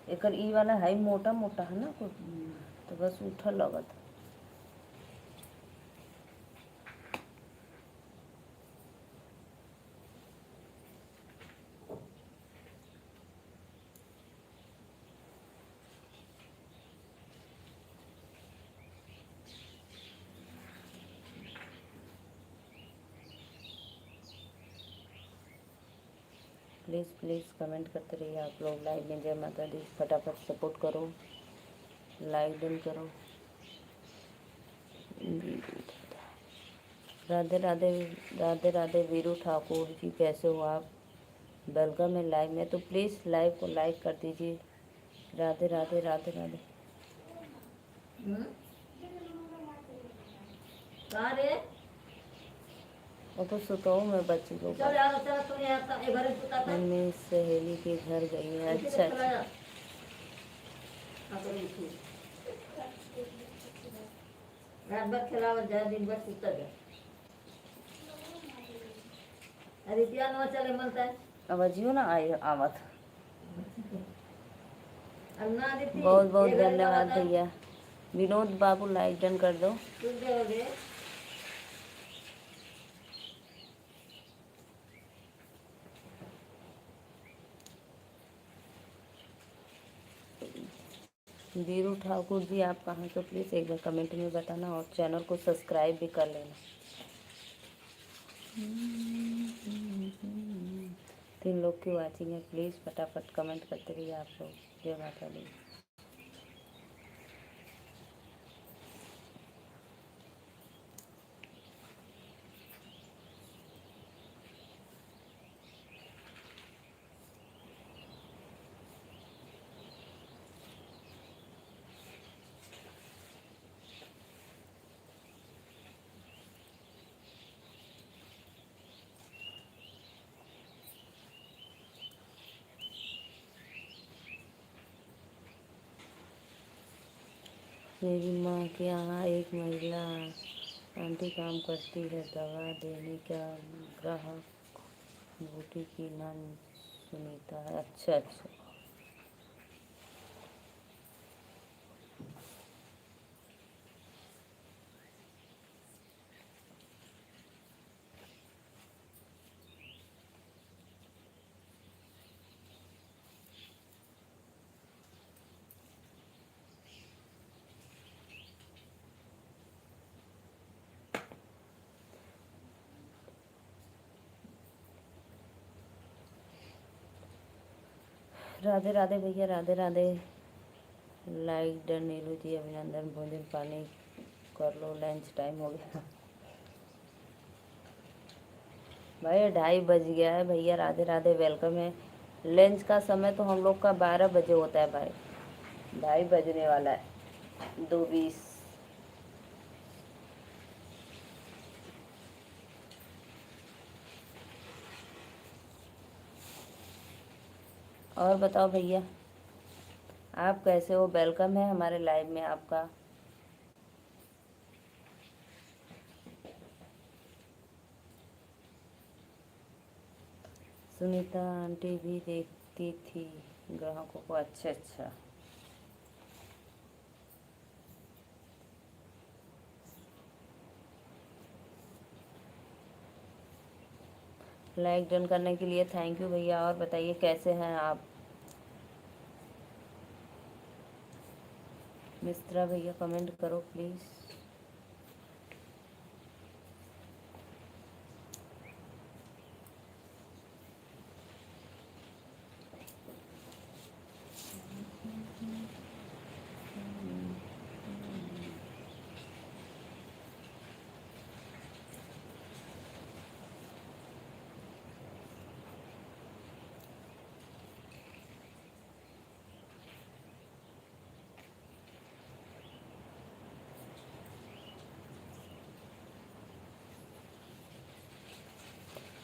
एक ई वाला है मोटा मोटा है ना कुछ तो बस उठल लगत। प्लीज़ प्लीज़ कमेंट करते रहिए आप लोग। लाइव में जय माता दी। फटाफट सपोर्ट करो, लाइक डन करो। राधे राधे राधे राधे। वीरू ठाकुर जी कैसे हो आप? वेलकम है लाइव में। तो प्लीज़ लाइव को लाइक कर दीजिए। राधे राधे राधे राधे। कहाँ रे? वो तो सुताओ में बच्ची लोग। चल यार चल तू यार एक घर सुता था। मम्मी सहेली के घर गई है। अच्छा अच्छा। रात भर खिलावत जाए दिन भर सुता जाए। अरे क्या न चले मनता है। अब अजियो ना आई आवत। अब ना देती बहुत बहुत ये घर धन्यवाद वाला था। भैया। विनोद बाबू लाइक डन कर दो। सुन दे हो रे। वीरू ठाकुर जी आप कहाँ से? प्लीज़ एक बार कमेंट में बताना और चैनल को सब्सक्राइब भी कर लेना। 3 लोग की वाचिंग है। प्लीज़ फटाफट कमेंट करते रहिए आप लोग। जय माता दी। मेरी माँ के यहाँ एक महिला आंटी काम करती है। दवा देने का ग्राहक बूटी की नाम सुनीता है। अच्छा अच्छा। राधे राधे भैया। राधे राधे। Like done. नीलू जी अभिनंदन। भोजन पानी कर लो, लंच टाइम हो गया भाई। 2:30 बज गया है भैया। राधे राधे। वेलकम है। लंच का समय तो हम लोग का 12 बजे होता है भाई। 2:30 बजने वाला है। 2:20। और बताओ भैया, आप कैसे हो? वेलकम है हमारे लाइव में आपका। सुनीता आंटी भी देखती थी ग्राहकों को। अच्छा अच्छा। लाइक डन करने के लिए थैंक यू भैया। और बताइए कैसे हैं आप? मिस्त्रा भैया कमेंट करो प्लीज़।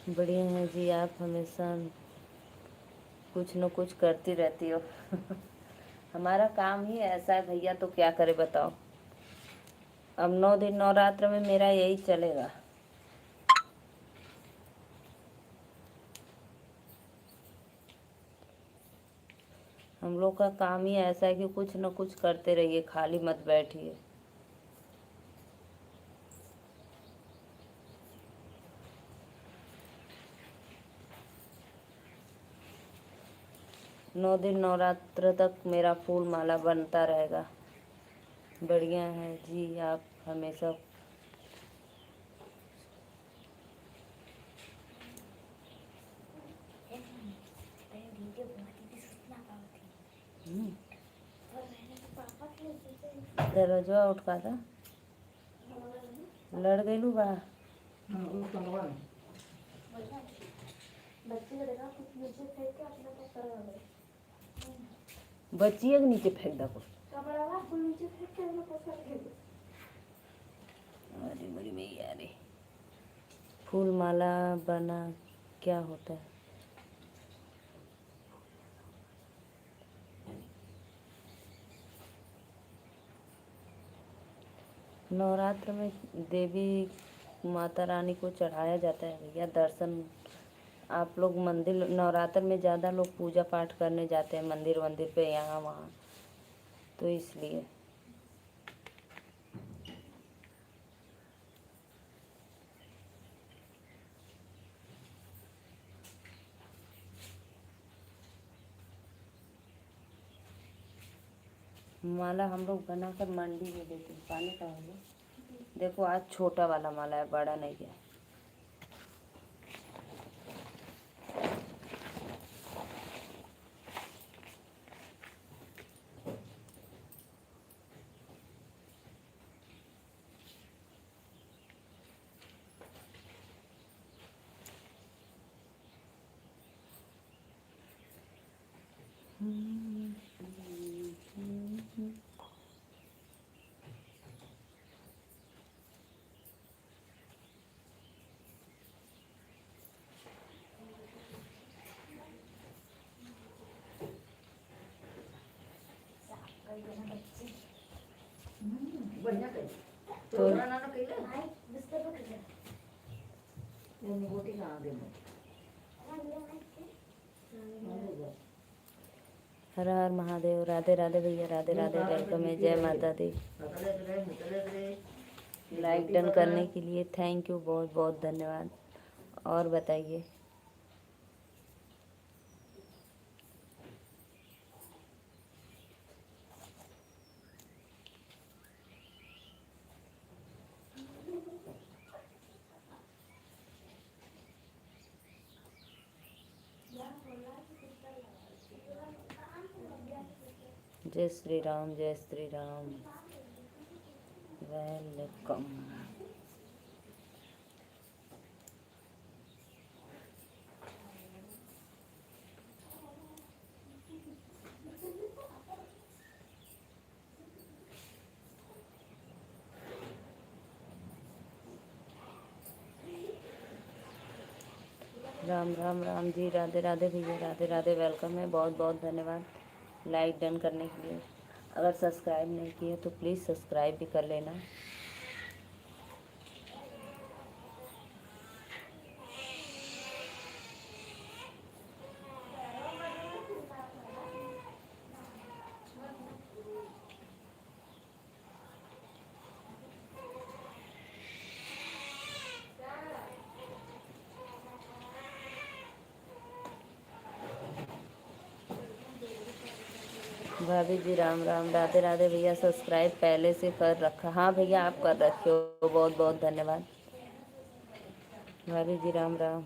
बढ़िया है जी, आप हमेशा कुछ न कुछ करती रहती हो। हमारा काम ही ऐसा है भैया, तो क्या करे बताओ। अब 9 दिन नवरात्र में मेरा यही चलेगा। हम लोग का काम ही ऐसा है कि कुछ न कुछ करते रहिए, खाली मत बैठिए। नौ दिन नवरात्र तक मेरा फूल माला बनता रहेगा। बढ़िया है जी, आप हमेशा। वीडियो बनाती थी सूचना पाती और मैंने तो पापा के लिए दरवाजा उठका था, लड़ गई लू बा। बच्चे को देखा कुछ नीचे फेंक के अपना पकड़ रहा है। बच्चिए के नीचे फेंक दो कुछ। कपड़ा वा फुल नीचे फेंक के अपना पकड़ के। अरे मेरी मैया रे। फूल माला बना क्या होता है? नवरात्र में देवी माता रानी को चढ़ाया जाता है भैया। दर्शन आप लोग मंदिर नवरात्र में ज़्यादा लोग पूजा पाठ करने जाते हैं मंदिर वंदिर पे, यहाँ वहाँ, तो इसलिए। माला हम लोग बनाकर मंडी में देते हैं। पानी का हो गया। देखो आज छोटा वाला माला है, बड़ा नहीं है। बढ़िया कही तो तो ना कहिले भाई बिस्तर पे कर ये निगोटी कहाँ दे मैं हर हर महादेव। राधे राधे भैया, राधे राधे। वेलकम है, जय माता दी। लाइक डन करने के लिए थैंक यू, बहुत बहुत धन्यवाद। और बताइए। जय श्री राम, जय श्री राम। वेलकम। राम राम राम जी, राधे राधे भैया, राधे राधे, वेलकम है, बहुत बहुत धन्यवाद लाइक डन करने के लिए। अगर सब्सक्राइब नहीं किए तो प्लीज़ सब्सक्राइब भी कर लेना। भाभी जी राम राम, राधे राधे भैया, सब्सक्राइब पहले से कर रखा? हाँ भैया आप कर रखे हो, बहुत बहुत धन्यवाद। भाभी जी राम राम।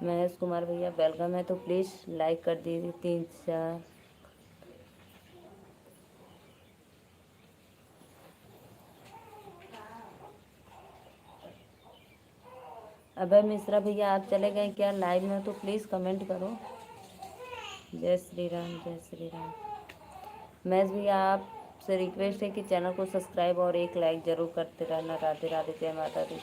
महेश कुमार भैया वेलकम है, तो प्लीज़ लाइक कर दीजिए 3 4। अभय मिश्रा भैया आप चले गए क्या लाइव में? तो प्लीज़ कमेंट करो। जय श्री राम, जय श्री राम। महेश भैया आपसे रिक्वेस्ट है कि चैनल को सब्सक्राइब और एक लाइक ज़रूर करते रहना। राधे राधे, जय माता दी।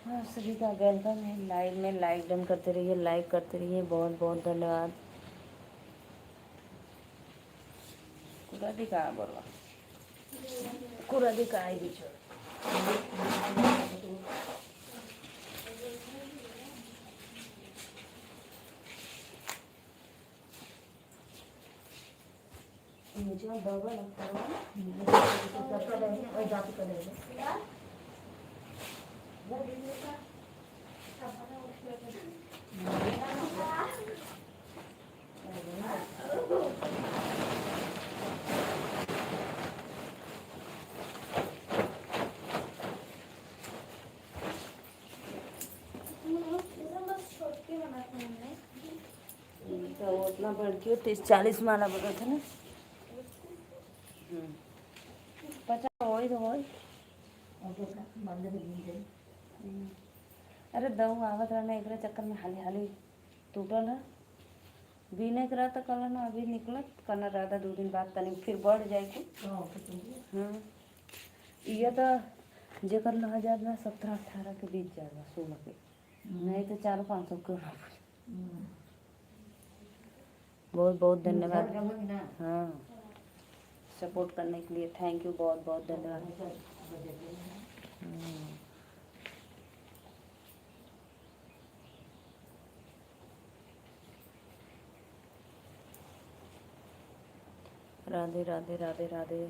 हाँ सभी का वेलकम है लाइव में, लाइक डन करते रहिए, लाइक करते रहिए, बहुत बहुत धन्यवाद। कुरादी कहाँ बोला? कुरादी कहाँ है बीच में? मुझे दवा लगता है सबका रहेगा और जाति का रहेगा। छोटी बनाते हैं तो वो उतना बढ़ के 30 40 माला बोला था ना। 50 हो तो हो। अरे दऊ आवत रहना एक चक्कर में हाली हाली टूटल है। भी नहीं करा था कल ना, अभी निकलत करना रहा था 2 दिन बाद, तनी फिर बढ़ जाए के। हाँ ये तो जेकर ना हजार ना 17 18 के बीच जाएगा 16 के, नहीं तो 400 500 के होना पड़े। बहुत बहुत धन्यवाद। हाँ सपोर्ट करने के लिए थैंक यू, बहुत बहुत धन्यवाद। Radhe Radhe, Radhe Radhe.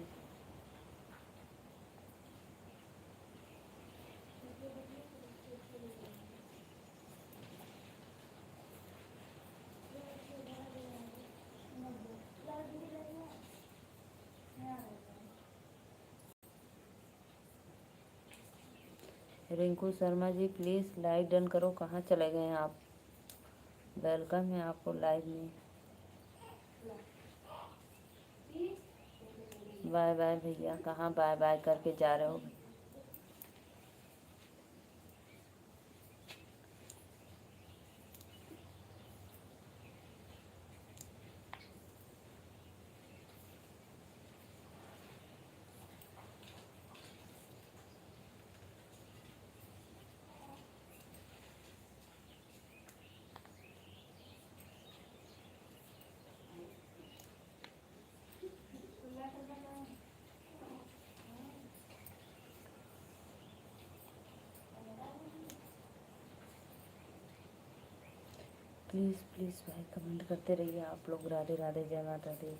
Rinku Sharma ji please like done करो, कहाँ चले गए हैं आप? वेलकम है आपको लाइव में। बाय बाय भैया, कहाँ बाय बाय करके जा रहे हो? प्लीज़ प्लीज़ भाई कमेंट करते रहिए आप लोग। राधे राधे, जय माता दी।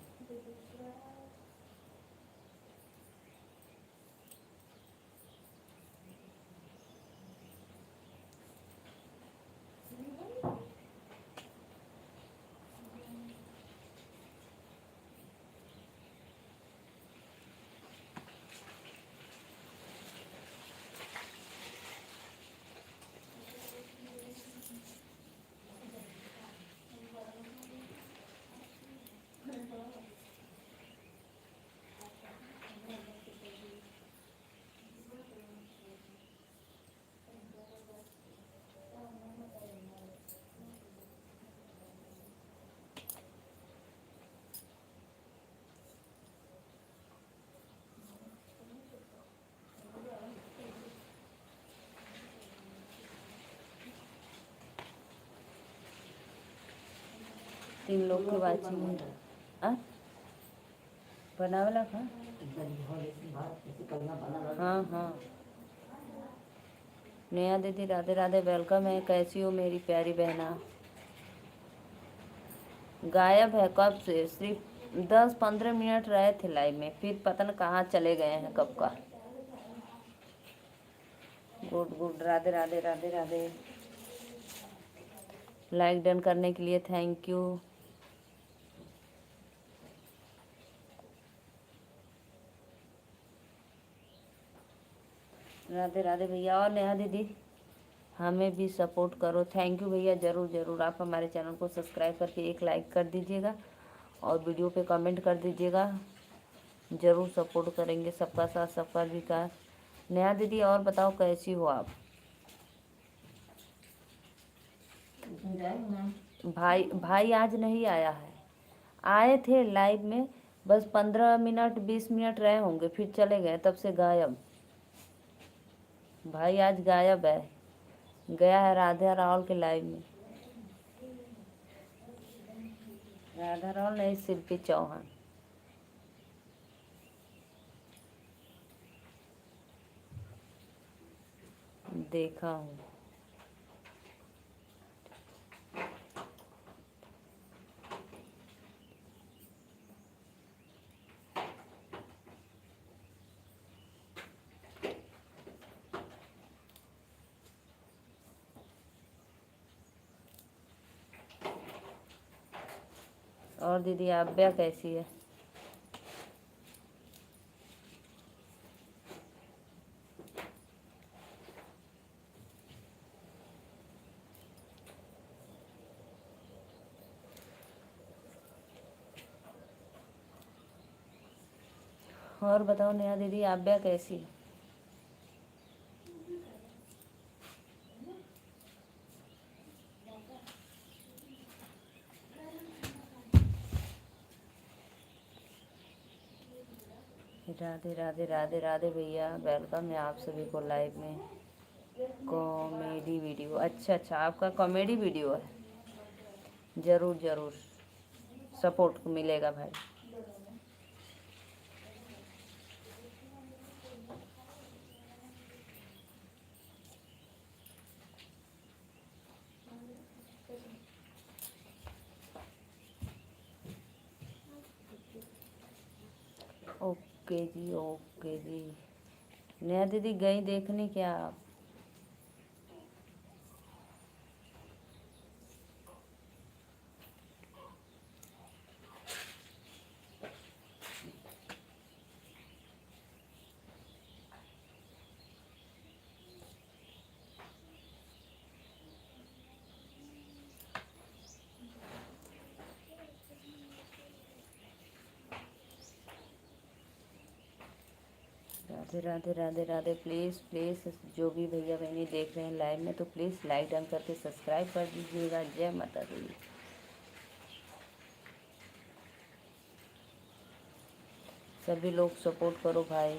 3 लोग की बाची है। आ? बनावला का? हाँ हाँ। नेहा दीदी राधे राधे, वेलकम है। कैसी हो मेरी प्यारी बहना? गायब है कब से? सिर्फ 10-15 मिनट रहे थे लाइव में, फिर पता न कहाँ चले गए हैं कब का। Good good, Radhe Radhe Radhe Radhe. Like done करने के लिए थैंक यू। राधे राधे भैया। और नेहा दीदी हमें भी सपोर्ट करो। थैंक यू भैया, ज़रूर ज़रूर। आप हमारे चैनल को सब्सक्राइब करके एक लाइक कर दीजिएगा और वीडियो पे कमेंट कर दीजिएगा। ज़रूर सपोर्ट करेंगे। सबका साथ सबका विकास। नेहा दीदी और बताओ कैसी हो आप? भाई आज नहीं आया है। आए थे लाइव में, बस 15 मिनट 20 मिनट रहे होंगे, फिर चले गए, तब से गायब। भाई आज गायब है, गया है राधा रावल के लाइव में। राधा रावल नहीं, शिल्पी चौहान। देखा हूँ। और दीदी आव्या कैसी है? और बताओ नेहा दीदी आव्या कैसी है? राधे राधे राधे राधे भैया, वेलकम है आप सभी को लाइव में। कॉमेडी वीडियो, अच्छा अच्छा, आपका कॉमेडी वीडियो है। ज़रूर ज़रूर सपोर्ट मिलेगा भाई। ओके जी, ओके जी। नेहा दीदी गई देखने क्या आप? राधे राधे राधे राधे। प्लीज़ प्लीज़ जो भी भैया बहनी देख रहे हैं लाइव में, तो प्लीज़ लाइक डन करके सब्सक्राइब कर दीजिएगा। जय माता दी। सभी लोग सपोर्ट करो भाई।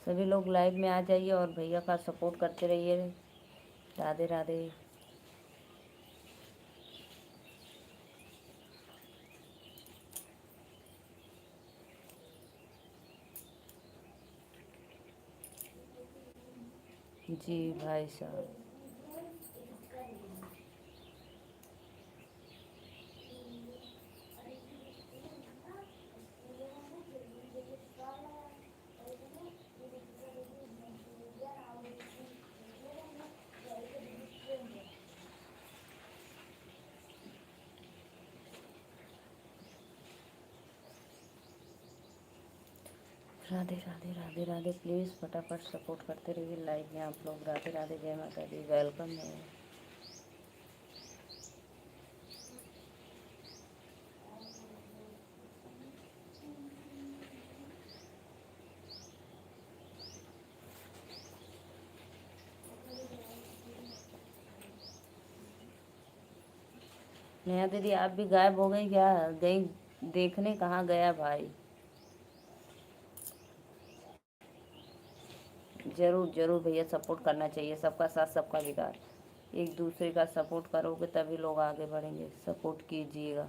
सभी लोग लाइव में आ जाइए और भैया का सपोर्ट करते रहिए। राधे राधे। जी भाई साहब। राधे राधे राधे राधे। प्लीज़ फटाफट सपोर्ट करते रहिए लाइव में आप लोग। राधे राधे, जय माता दी, वेलकम है। नेहा दीदी आप भी गायब हो गई क्या? गई देखने, कहाँ गया भाई? ज़रूर ज़रूर भैया सपोर्ट करना चाहिए, सबका साथ सबका विकास। एक दूसरे का सपोर्ट करोगे तभी लोग आगे बढ़ेंगे, सपोर्ट कीजिएगा।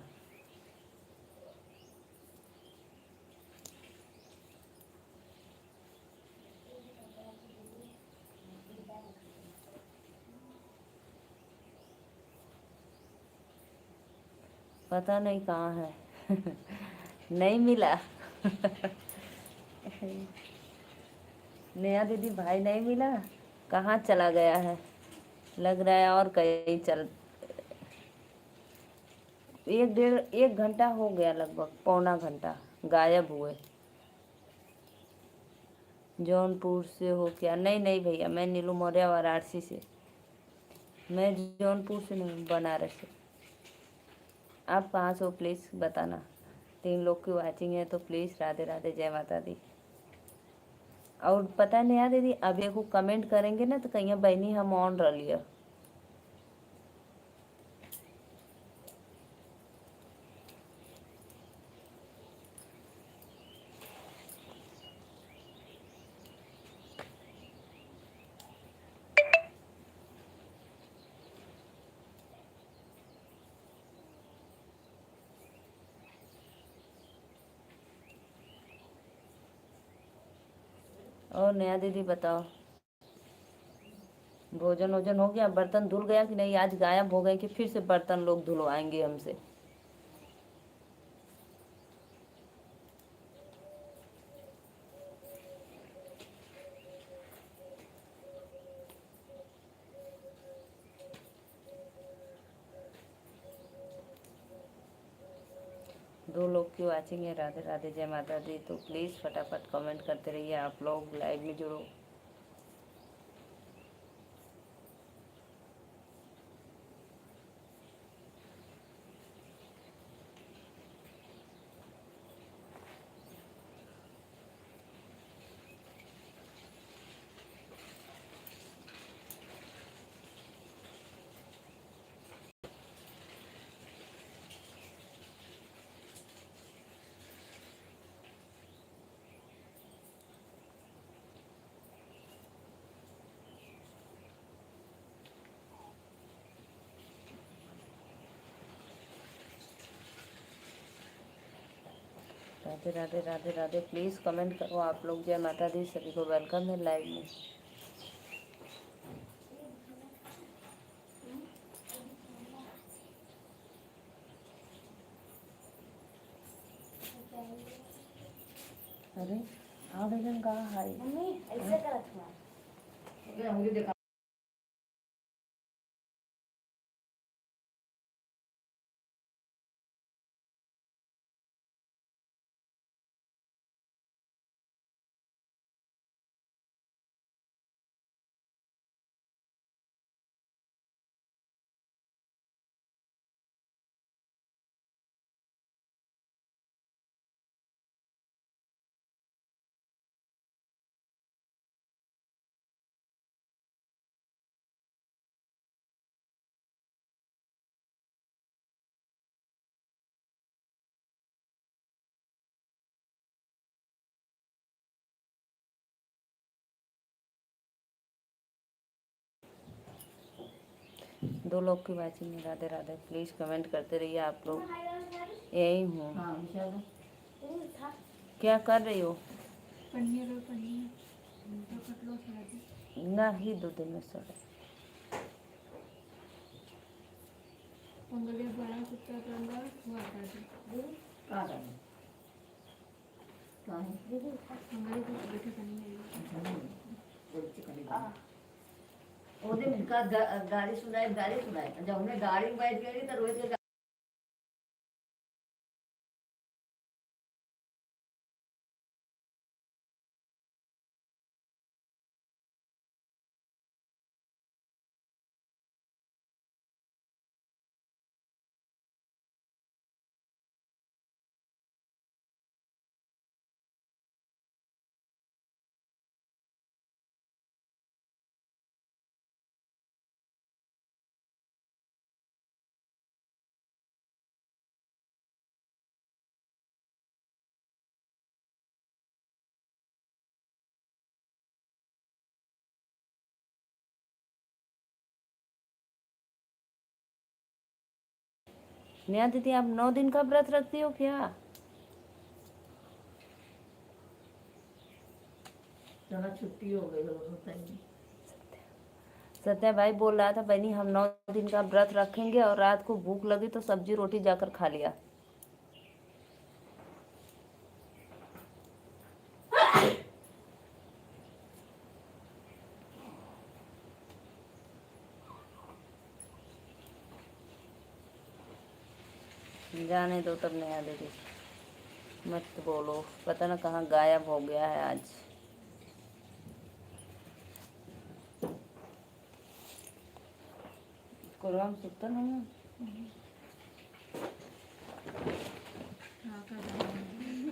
पता नहीं कहाँ है नहीं मिला नया दीदी भाई नहीं मिला, कहाँ चला गया है, लग रहा है और कहीं चल। 1 घंटा हो गया, लगभग पौना घंटा गायब हुए। जौनपुर से हो क्या? नहीं नहीं भैया, मैं नीलू मौर्य वाराणसी से, मैं जौनपुर से नहीं, बनारस से। आप कहाँ से हो प्लीज़ बताना। 3 लोग की वाचिंग है तो प्लीज़ राधे राधे, जय माता दी। और पता नहीं यार दीदी, अभी को कमेंट करेंगे ना तो कहीं बहनी हम ऑन रह लिया। और नया दीदी बताओ, भोजन वोजन हो गया? बर्तन धुल गया कि नहीं? आज गायब हो गए कि फिर से बर्तन लोग धुलवाएंगे हमसे? दो लोग की वाचिंग है, राधे राधे जय माता दी। तो प्लीज़ फटाफट कमेंट करते रहिए, आप लोग लाइव में जुड़ो। राधे राधे राधे राधे, प्लीज़ कमेंट करो आप लोग। जय माता दी, सभी को वेलकम है लाइव में। अरे आवेदन कहाँ है? मम्मी ऐसे करत हुआ। दो लोग की वाचिंग है, राधे राधे, प्लीज़ कमेंट करते रहिए आप लोग। यही हूँ। क्या कर रही हो? नहीं 2 दिन में सर। वो दिन गाड़ी सुनाए जब हमने गाड़ी में बैठ गई तो रोहित के नेहा दीदी आप 9 दिन का व्रत रखती हो क्या? चलो छुट्टी हो गई होता ही। सत्या भाई बोल रहा था बहनी हम 9 दिन का व्रत रखेंगे और रात को भूख लगी तो सब्जी रोटी जाकर खा लिया। जाने दो तब नया दीदी, मत बोलो, पता ना कहाँ गायब हो गया है आज। कुरान सुनता नहीं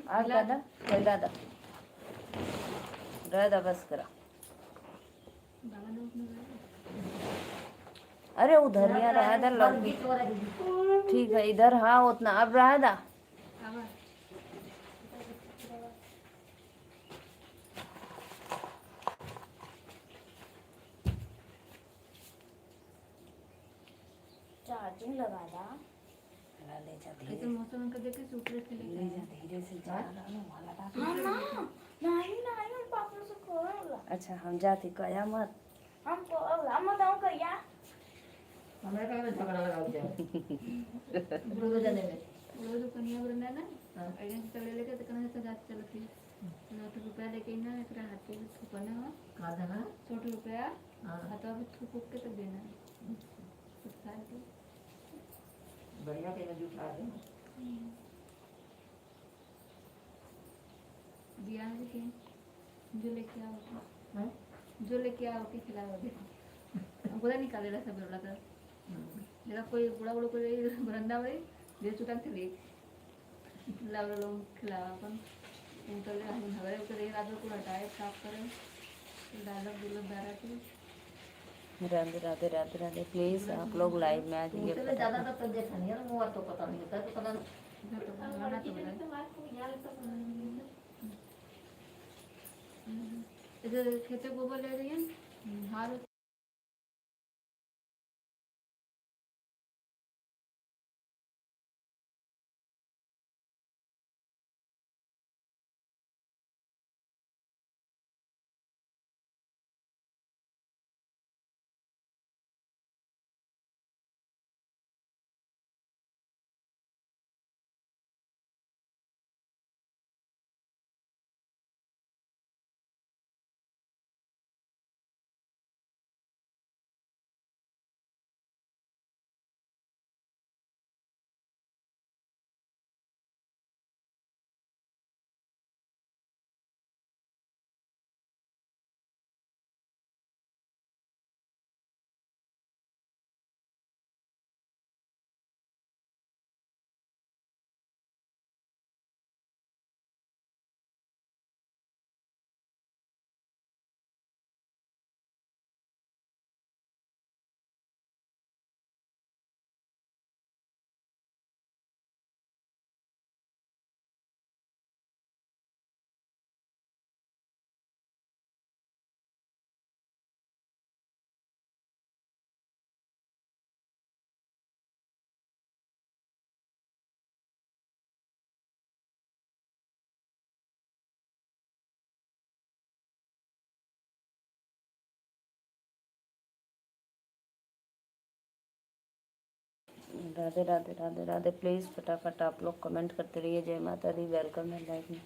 आ दादा चल दादा दादा बस करा। अरे उधर ही रहा था लड़की, ठीक है इधर हाँ उतना अब रहा था। चार्जिंग लगा दा। ले जा ऐसे धीरे मौसम का देख के सूत्र से ले जा धीरे से जा रहा ना वहाँ लगा के। हाँ नहीं नहीं हम पापा से खोला। अच्छा हम जाते कया मत। हम खोला हम बताऊं क्या? हमें कहीं में झगड़ा लगा दिया गुरु जाने में। वो जो कन्या वरना ना हाँ। आइडेंस तगड़े लेके तो कन्या से जात चलती 100 रुपया लेके ना एकरा हाथ पे थुपना है कहा देना 100 रुपया हाँ हाथ पे थुप के तक देना है कुछ खाए तो बढ़िया के में जुटा दे। दिया है कि जो लेके आओ हाँ? जो लेके आओ के खिलाओ देखो हमको तो निकाले रहा सब बोला था जरा कोई बुढ़ा बुढ़ा कोई बरंदा में दे चुका थे ले लाओ लोग खिलाओ अपन उनका ले हम हमारे ऊपर एक रात को हटाए साफ करें डायलॉग दुलग दारा के राधे राधे राधे राधे प्लीज आप लोग लाइव में आ जाइए मुझसे ज्यादा तो देखा नहीं है मुँह तो पता नहीं होता तो पता इधर खेते गोबर ले रही है हार राधे राधे राधे राधे प्लीज फटाफट आप लोग कमेंट करते रहिए। जय माता दी, वेलकम है लाइव में।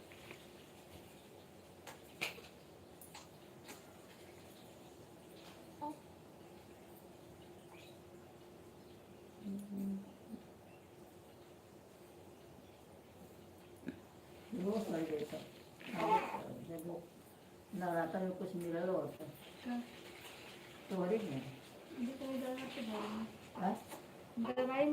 रोज कर देता जब वो नवरात्र में कुछ मिलल होता तो वही है हाँ? दवाई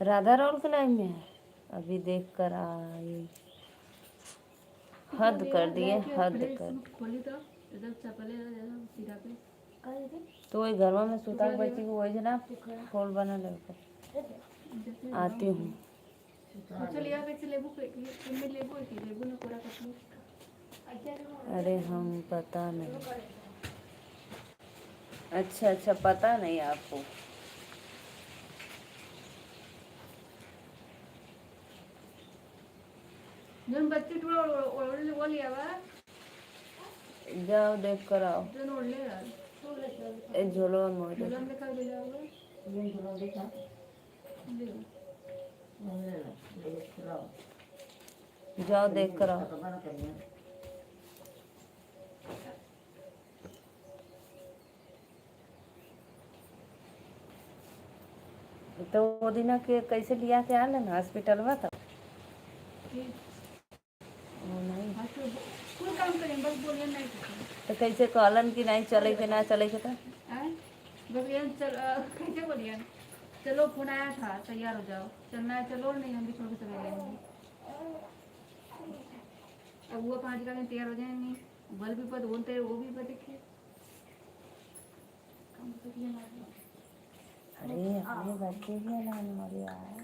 राधा राउल के लाइन में है। अभी देख कर आई। हद कर दिए, हद कर। खोली तो इधर चपले सीधा पे तो वही घर में सुता के बच्ची को वही जना फूल बना ले जैसे आती हूँ। अच्छा लिया पे लेबू पे इनमें लेबू है कि लेबू ने पूरा कट लो। अरे हम पता नहीं। अच्छा अच्छा, पता नहीं आपको। जन बच्ची थोड़ा ओढ़ वो लिया हुआ जाओ देख कर आओ। जन ओढ़ ले यार एक झोलो में मोड़ दे। झूलन दिखा दे जाओगे ये थोड़ा देखा ले ले लो ये खिलाओ जाओ देख कर आओ। तो बना करिए तो वो दिन के कैसे लिया के आले ना हॉस्पिटल में तो वो नहीं हाँ तो कोई काम करें बस बोलिए नहीं कुछ तो कैसे कहलन कि नहीं चले के ना चले के तो आए बस ये चल कैसे बोलिए चलो फोन आया था तैयार हो जाओ चलना है चलो नहीं हम भी छोड़ के चले जाएंगे अब वो 5 का तैयार हो जाएंगे बल भी पद बोलते हैं वो भी पद देखिए काम करिए ना अरे अपने बच्चे की लाने वाली यार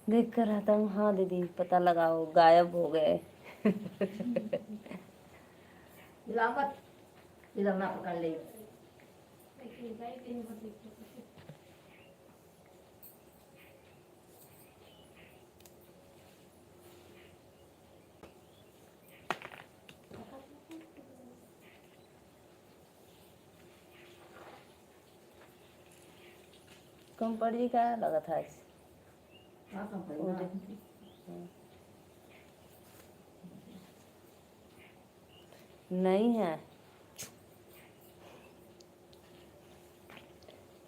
देख कर आता हूँ। हाँ दीदी पता लगाओ गायब हो गए। इलामत इधर ना पकड़ ले कम पड़ जी क्या लगा था इस हाँ कम वो पड़ी देख। नहीं है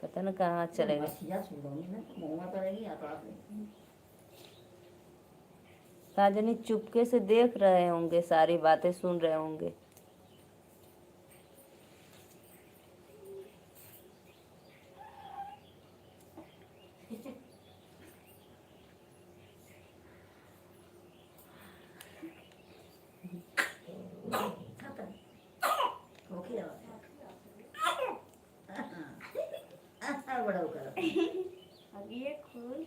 पता न कहाँ चले गए। मछलियाँ छूटोगी ना मुँह में पड़ेगी या तो आप ताजनी चुपके से देख रहे होंगे, सारी बातें सुन रहे होंगे। ओके बड़ा होकर अब ये खोल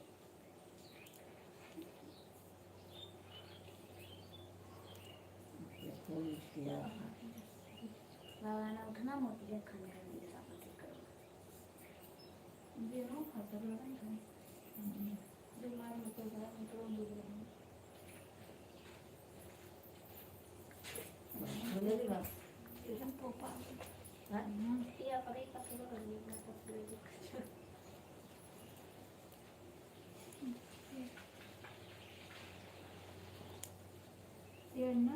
लगाना उठना मोती खाने का मेरे साथ करो ये नो खाता है बीमार मत हो जाए तो मेरी बात एकदम पोपा या पकड़ पकड़ कर लिया सब ये ना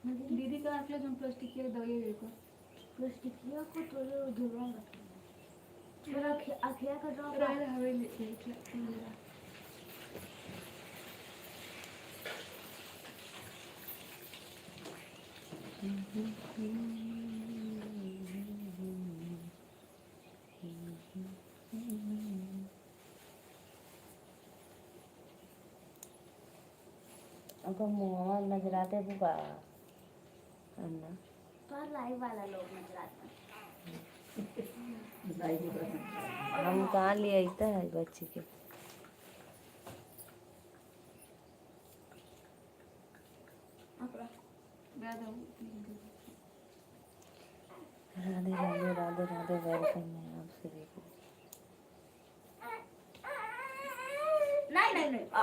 दीदी का आखिर जो प्लास्टिक की दवाई देखो प्लास्टिकिया को थोड़ा धुलवा मत मेरा आखिया का ड्रॉप राय हवे देख ले अगर मुँह नजराते बुका अन्ना पर लाइव वाला लोग नजर आता हम कहाँ ले आईता है बच्चे के। राधे राधे राधे राधे वेलकम है आप सभी को। नहीं नहीं आ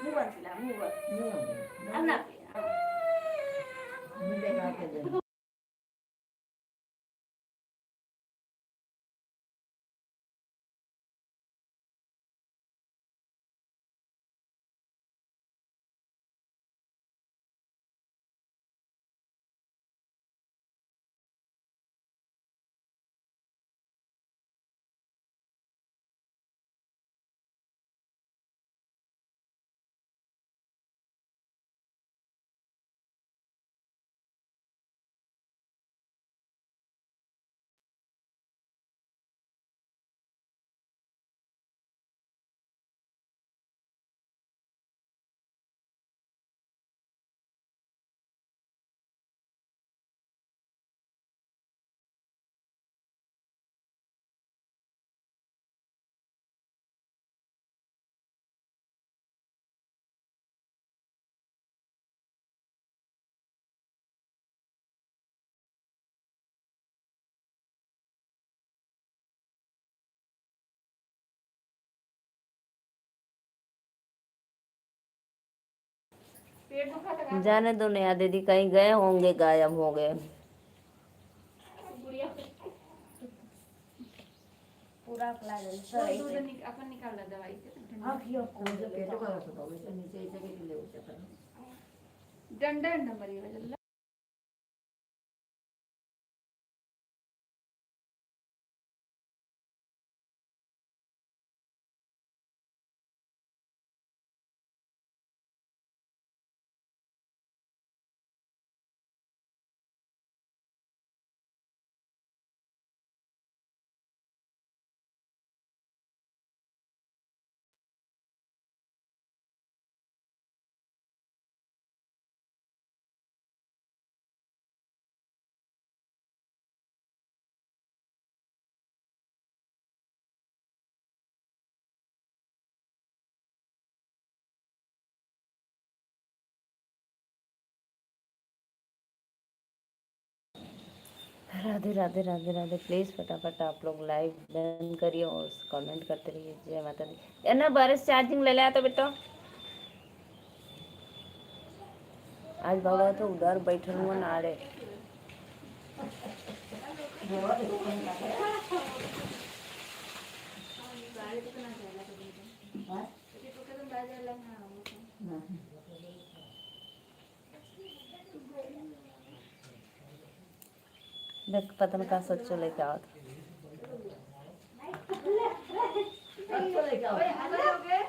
मुंह बंद फिलहाल मुंह बंद अब ना पिया देखा के दे पेट दुखा था जाने दो नेहा दीदी, कहीं गए होंगे, गायब हो गए। गुड़िया पूरा खिला दे वो दूध अपन निकाल ला दवाई से हाँ खियो मुझे पेट का रस होता है, नीचे ऐसे के ले उसे पर डंडा डंडा मरी वजह राधे राधे राधे राधे। प्लीज़ फटाफट आप लोग लाइव डन करिए और कमेंट करते रहिए। जय माता दी। है ना, बारिश चार्जिंग ले लिया तो बेटा, आज बाबा तो उधर बैठे हुए नाड़े। गाड़ी तो ना जाएगा कभी हाँ तो कदम बाहर जाएगा ना वो तो देख पतन का सच्चो लेके आओ। अच्छा लेके आओ। ओए हाथ हो गए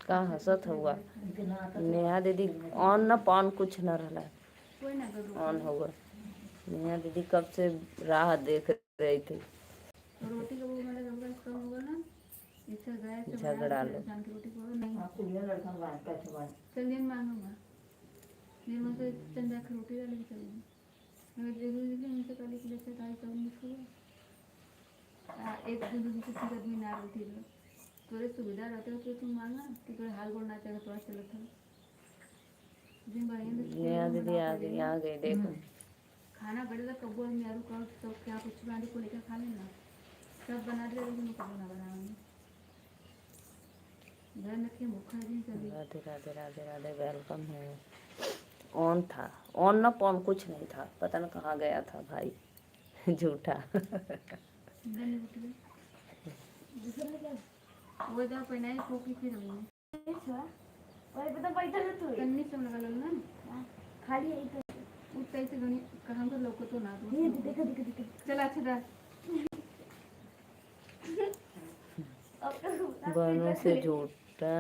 का हंसत हुआ इतना आता नेहा दीदी ऑन न पान कुछ न रहा कोई ना कर ऑन होगा। नेहा दीदी कब से राह देख रही थी। रोटी का वो मैंने जब कम होगा ना इससे गए से झगड़ा लो। इंसान की रोटी को नहीं आपको ये लड़का बात कैसे बात चल दिन मांगूंगा दिन में से चंदा की रोटी डाल के चलेंगे मैं जरूरी है उनसे कल के लेकर ढाई सौ मुझको एक दिन दूसरी से सीधा भी ना रोटी दो थोड़े सुविधा रहते हो तो तुम मांगा कि कोई हाल बोलना चाहे तो चलो था दिन भर नेहा दीदी आ गई देखो। खाना बड़े तक कब्बो में यारू कहो तो क्या कुछ बांधी को लेकर खा लेना सब बना दे लेकिन मैं खाना बनाऊंगी घर में के मुखा दिन चली राधे राधे राधे राधे वेलकम है। ऑन था ऑन न पॉन कुछ नहीं था पता न कहाँ गया था भाई झूठा। नहीं उठी वो इधर पहना ही पोकी फिर हमने वही पता पैसा ले तू कन्नी से लगा लो ना खाली है इधर उस टाइप से गणी कहाँ को लोग तो ना तो ये देखो देखो देखो चल अच्छा था बनों से झूठा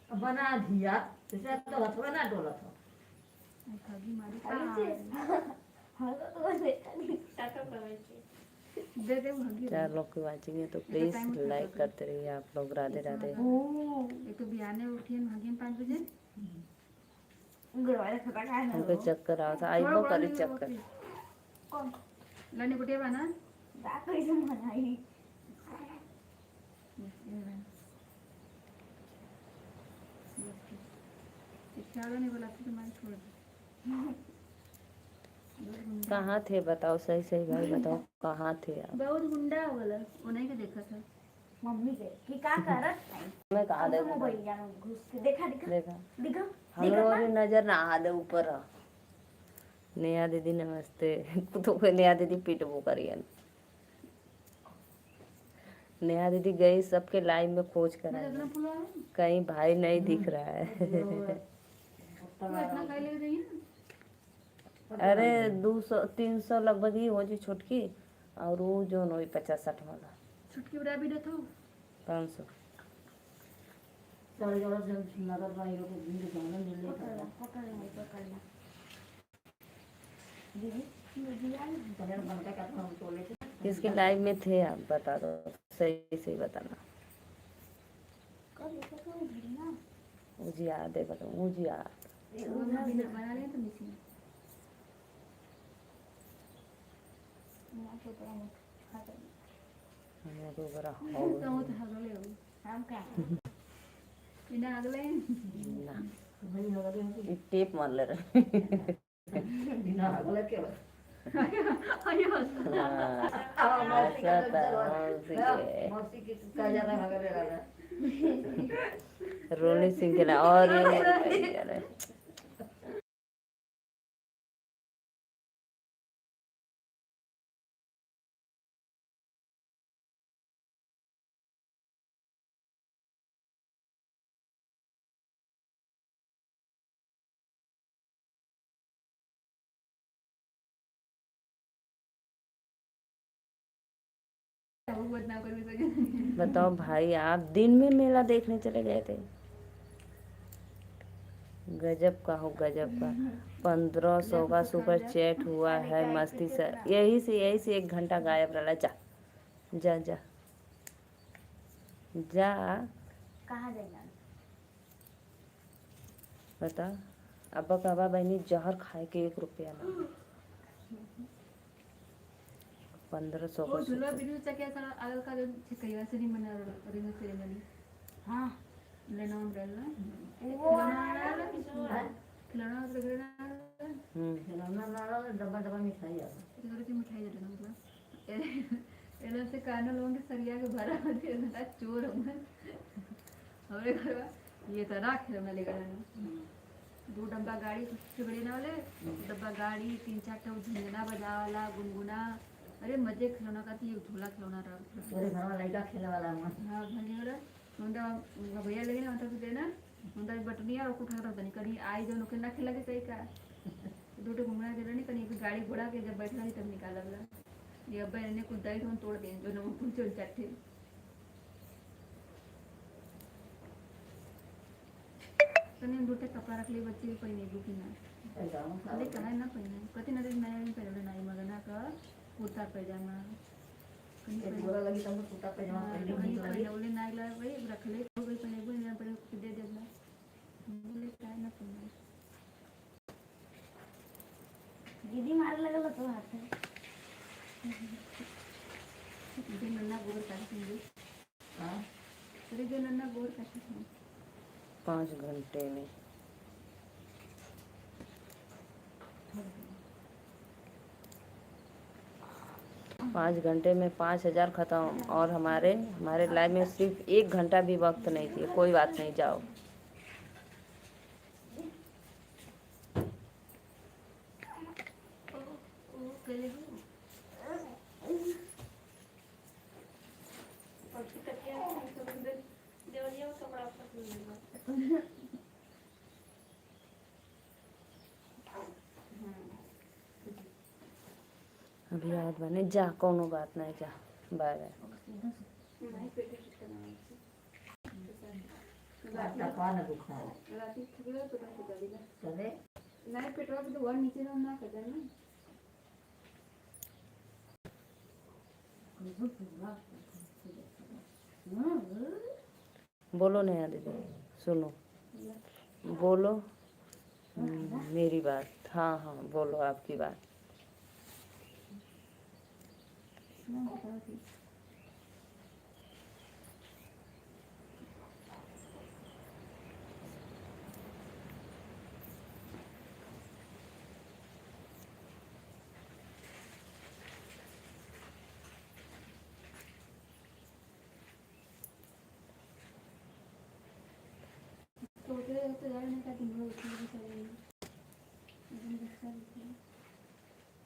बना दिया जैसे तो लथवा ना डोला था भागी मारी हाँ तो देखा नहीं टाटा पड़े दे दे भागी चार लोग की वाचिंग तो प्लीज लाइक करते रहिए आप लोग। राधे राधे। ये तो बियाने उठी भागी 5 बजे गुरुवार खता काय ना हमको चक्कर आवा था आइबो करी चक्कर कौन लनी बुटिया बना दा कैसे मनाई चारों ने बोला तो मैं छोड़ दे कहाँ थे बताओ सही सही भाई बताओ कहाँ थे आप। बहुत गुंडा हो गया उन्हीं के देखा था मम्मी के कि का करत नहीं मैं कहाँ हमको देखा मोबाइल जानो घुस के देखा देखा देखा देखा हम लोगों की नजर ना आधे ऊपर है। नेहा दीदी नमस्ते तो नेहा दीदी पीटबो करियन। नेहा दीदी गई सबके लाइन में खोज कर आई इतना फुला है कहीं भाई नहीं दिख रहा है। तू इतना खाई ले रही है अरे 200-300 लगभग ही हो जी छोटकी और वो जो नो 50-60 वाला छुटकी बड़ा भी तो 500। चले जाओ जब नगर भाई को दिन जाना मिल ले था पकड़ना दीदी ये दिया पहले बनका का हम तोले थे किसके लाइव में थे आप बता दो सही सही बताना। कब ये ना मुझे याद है बताओ मुझे याद बना ले तो मिसी मैं तो तेरा खाता हमें को बड़ा तो हो तो हगले हो हम क्या इना अगले ना भाई नगर में एक टेप मार ले रहे बिना अगले के अयो ऐसा था मौसी की का जा रहा नगर वाला रोनी सिंह के और ये वो बदनाम कर सके बताओ भाई आप दिन में मेला देखने चले गए थे। गजब का हो गजब का 1500 का सुपर चैट हुआ है मस्ती से यही से 1 घंटा गायब रहा। जा जा जा जा कहाँ जाएगा बता अब्बा कबा बहनी जहर खाए के 1 रुपया ना 1500 वो का झूला सुपर वीडियो चेक किया अलग का जो कई बार से नहीं बना रिंग सेरेमनी हाँ लेना अम्ब्रेला वो खिलौना वगैरह खिलौना ना डब्बा डब्बा मिठाई आ थोड़ी सी मिठाई दे देना मतलब एना से काना लोगों के सरिया के भरा होती है ना चोर होंगे हमारे घर में ये तरह खिलौना लेकर आना 2 डब्बा गाड़ी कुछ बड़ी ना वाले डब्बा गाड़ी 3-4 ठो झुंझुना बजा वाला गुनगुना अरे मजे खिलौना का थी झूला खिलौना रहा तेरे घर में लड़का खेलने वाला है हाँ भले वाला मुंडा भैया लगे ना मतलब देना मुंडा बटनिया और कुछ रहा नहीं कहीं आई जो नुके ना खेला के सही का 2 घूमना दे नहीं कहीं एक गाड़ी घोड़ा के जब बैठना तब निकाला वाला ये अब्बा ने कुछ दाई तो तोड़ दे जो ना पूछो चट्टे कने दूटे कपड़ा रख ले बच्चे के पहने बुकी ना पैजामा अरे कहाँ ना पहने कति ना दिन नया पहले नाई मगना का कुर्ता पैजामा कहीं ये बुरा लगी तो कुर्ता पैजामा पहन कहीं ली पहले बोले नाई ला भाई रख ले हो गई पहने बोले ना पहले दे देना बोले कहाँ ना पहने दीदी मार लगल तो हाथ में जो नन्ना गोर काटे समझे हां अरे जो नन्ना गोर काटे समझे 5 घंटे में 5 घंटे में 5,000 खत्म और हमारे लाइफ में सिर्फ 1 घंटा भी वक्त नहीं थी। कोई बात नहीं, जाओ। ओ पहले ही पट्टी तकिया सब अंदर देवरिया में कपड़ा पकड़ लेगा अभी याद बने जा, कोनो बात नहीं, जा, बाय बाय। नहीं पेटे चिकन रात का ना दुखना राती थकले तो तो गाड़ी का चले नहीं पेट्रोल तो वर नीचे ना कर देना बोलो नया दीदी, सुनो, बोलो। मेरी बात, हाँ हाँ, बोलो आपकी बात। ना बताओ ठीक तो जाने का दिन में उठने की चाहिए दिन दूसरा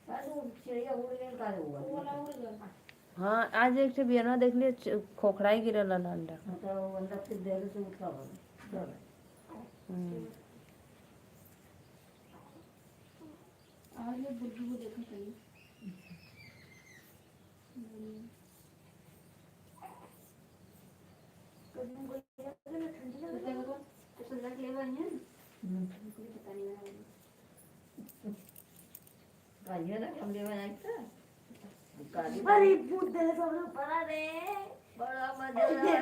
कालू चिड़िया उड़ गई कालू वाला उड़ गया हाँ, आज एक ठे बियनवा देख लिए, खोखड़ाई गिरल अंडा। मतलब अंदर से देर से उठा बोले चल आज ये बुद्धू को देखा चाहिए कभी कोई ठंडी लग बच्चा को तो संजा के ले आई है मुझे पता नहीं है कालिया ना कमरे में आई था काली अरे भूत दे सब लोग पड़ा रे बड़ा मजा आया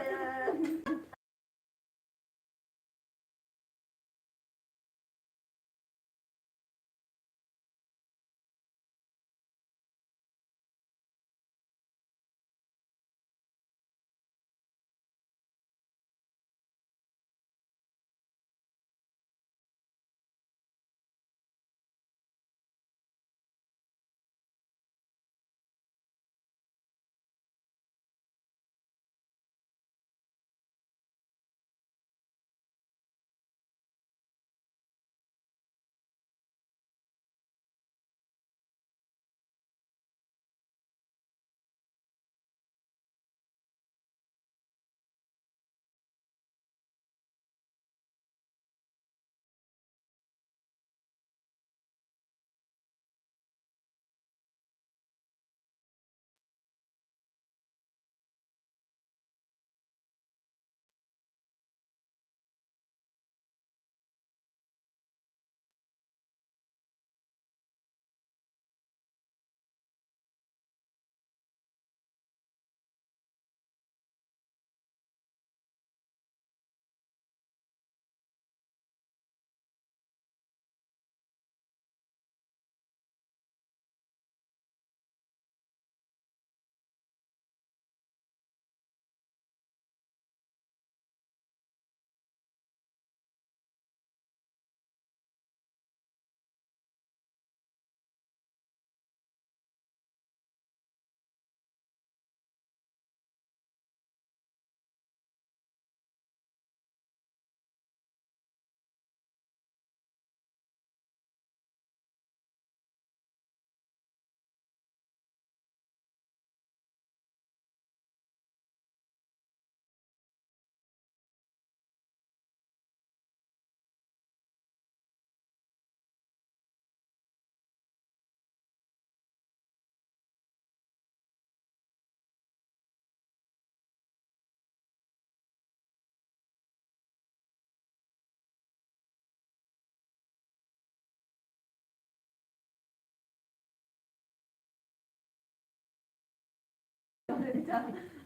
जा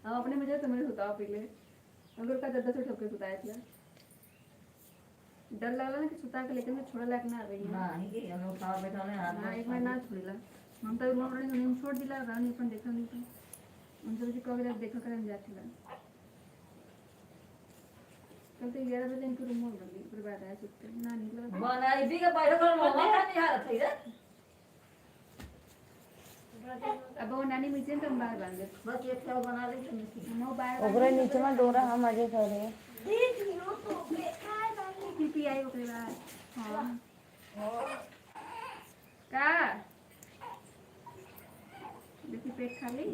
हम अपने मजे से मेरे सुताओ पीले अगर का दद्दा से ठोके सुताए इतना डर लगला ना कि सुता के लेकिन मैं छोड़ा लायक ना आ गई है नहीं कि हम लोग खावा बैठा ले हाथ हाँ एक बार ना छोड़ीला हम तो रूम रही हम छोड़ दिला रानी अपन देखा नहीं तो हम सब जी कह देखा करन जातिला कल तो 11 बजे इनके रूम में गई फिर बाद आया सुते ना निकला बनाई भी के बैठो कर मोमा का नहीं हालत है रे अब वो नानी मिर्ची तो हम बाहर बांध दे बस एक सेव बना ली तो मिसी हम वो बाहर ओकरे नीचे में डोरा हम मजे कर रहे हैं। दीदी वो तो बेकार नानी फिर पी आई ओकरे बाद हाँ का देखी पेट खाली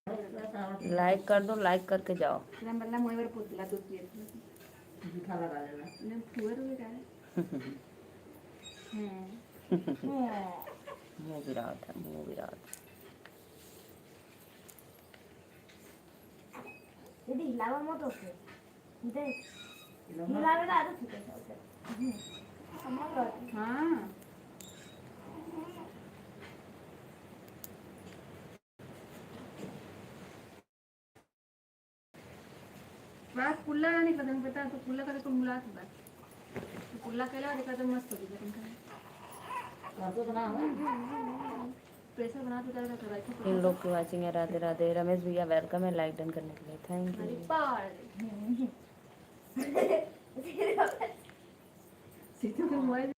लाइक कर दो, लाइक करके जाओ। हम बल्ला मोए वर पुतला दूध पिए जूठा लगा लेना ने फुवर हुए का मुंह गिरावत है, मुंह गिरावत है। दीदी हिलावा मत होते देख हिलावे ना आदत होते समझ लो हाँ बात पुल्ला नहीं कदम पता तो पुल्ला का तो मुलाक बात तो पुल्ला केला और एकदम मस्त हो गया तुमका तो बना हो प्रेशर बना तो कर कर इन लोग की वाचिंग है। राधे राधे। रमेश भैया वेलकम है लाइक डन करने के लिए, थैंक अरे यू। पार सीधे मोबाइल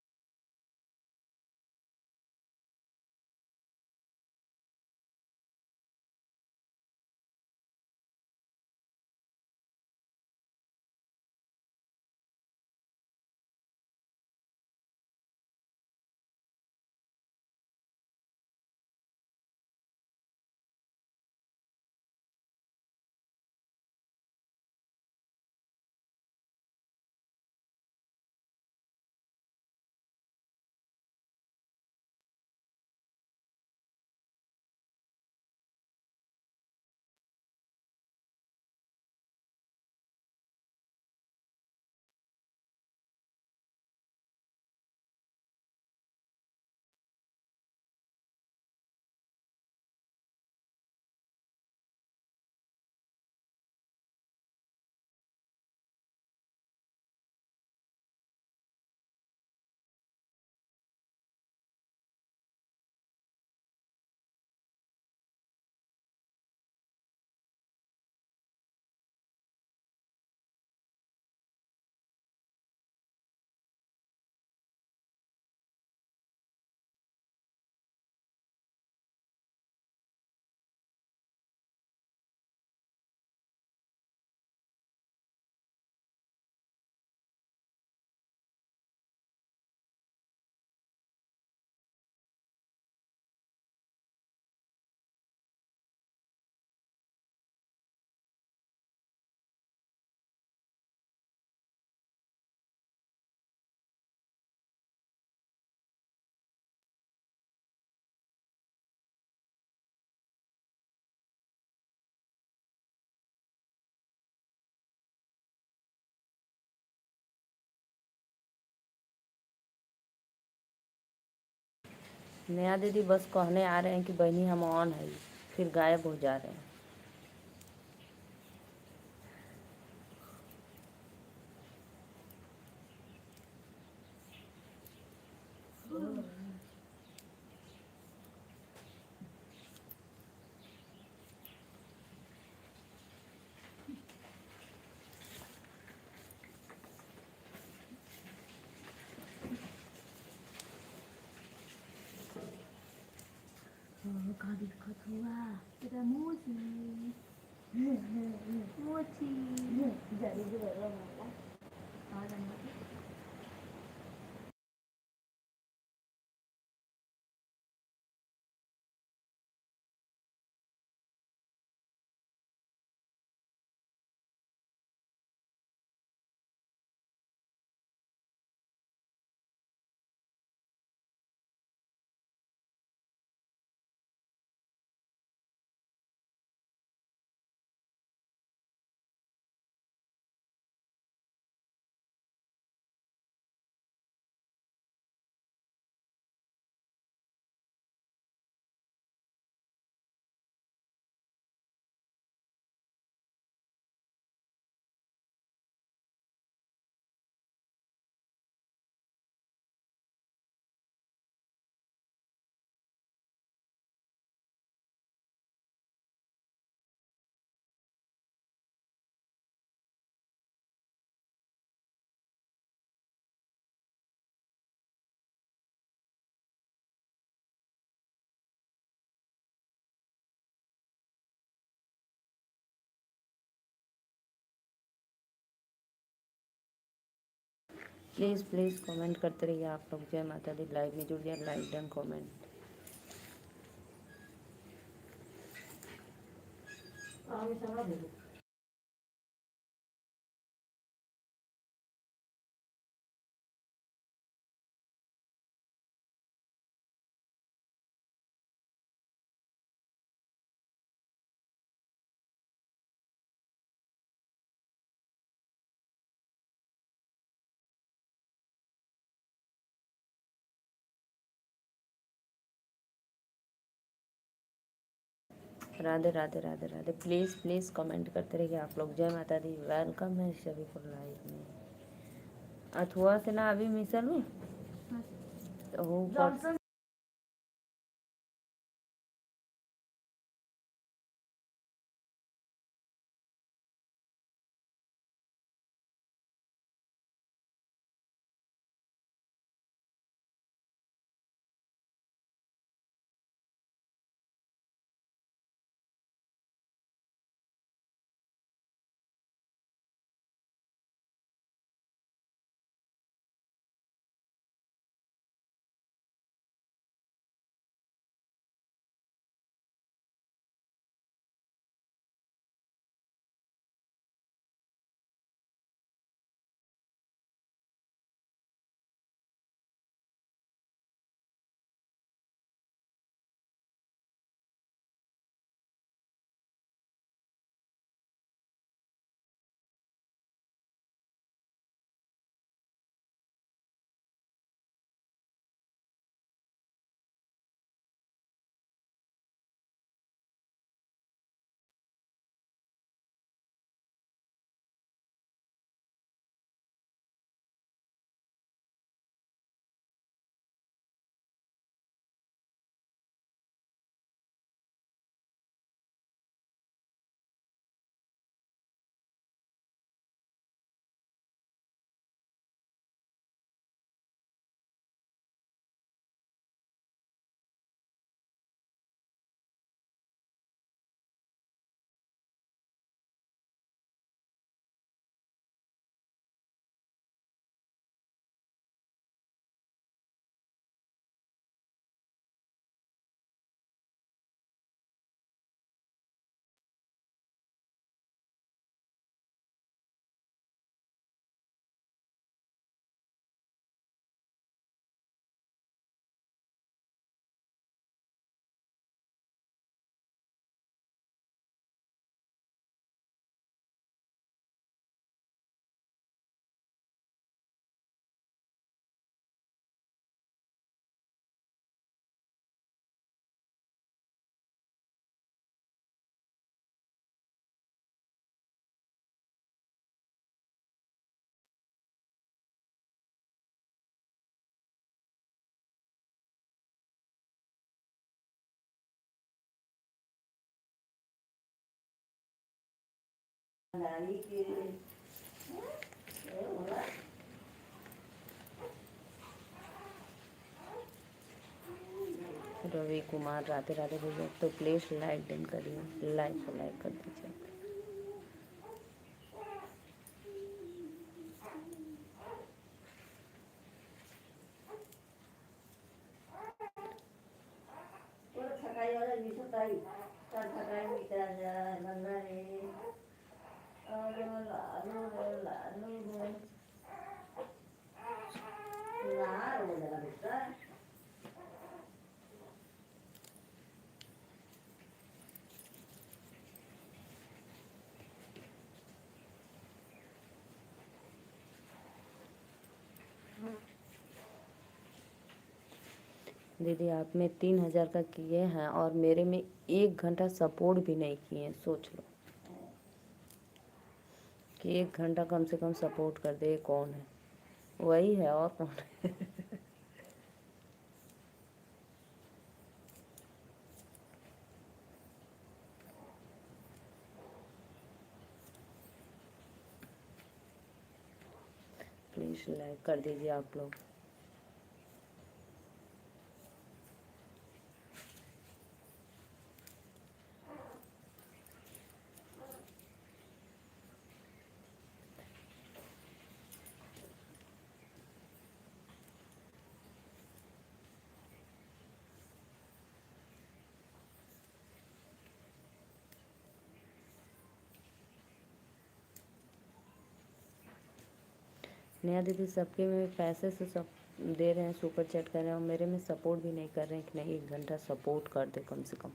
नया दीदी बस कहने आ रहे हैं कि बहनी हम ऑन है, फिर गायब हो जा रहे हैं। कहाँ दिक्कत हुआ तेरा मोची मोची जल्दी करो माला। आवाज आने लगी। प्लीज़ प्लीज़ कमेंट करते रहिए आप लोग। जय माता दी। लाइव में जुड़ जाए, लाइक डन कमेंट। आगे चला दे। Radhe Radhe Radhe Radhe. Please please comment करते रहिए आप लोग। जय माता दी। वेलकम है सभी को लाइव में। अथुआ से ना अभी मिसल में तो ऊपर नाली के बोला रवि कुमार राधे राधे भैया, तो प्लीज़ लाइक डन करिए, लाइक कर दीजिए। थकाई वाला दिसत आहे तर थकाई विचारल्या नंदाने लालू ना रोजला बेटा दीदी आप में 3,000 का किए हैं और मेरे में 1 घंटा सपोर्ट भी नहीं किए, सोच लो कि 1 घंटा कम से कम सपोर्ट कर दे। कौन है? वही है, और कौन है? प्लीज़ लाइक कर दीजिए आप लोग। नया दीदी सबके में पैसे से सब दे रहे हैं, सुपर चैट कर रहे हैं, और मेरे में सपोर्ट भी नहीं कर रहे हैं कि नहीं 1 घंटा सपोर्ट कर दे कम से कम।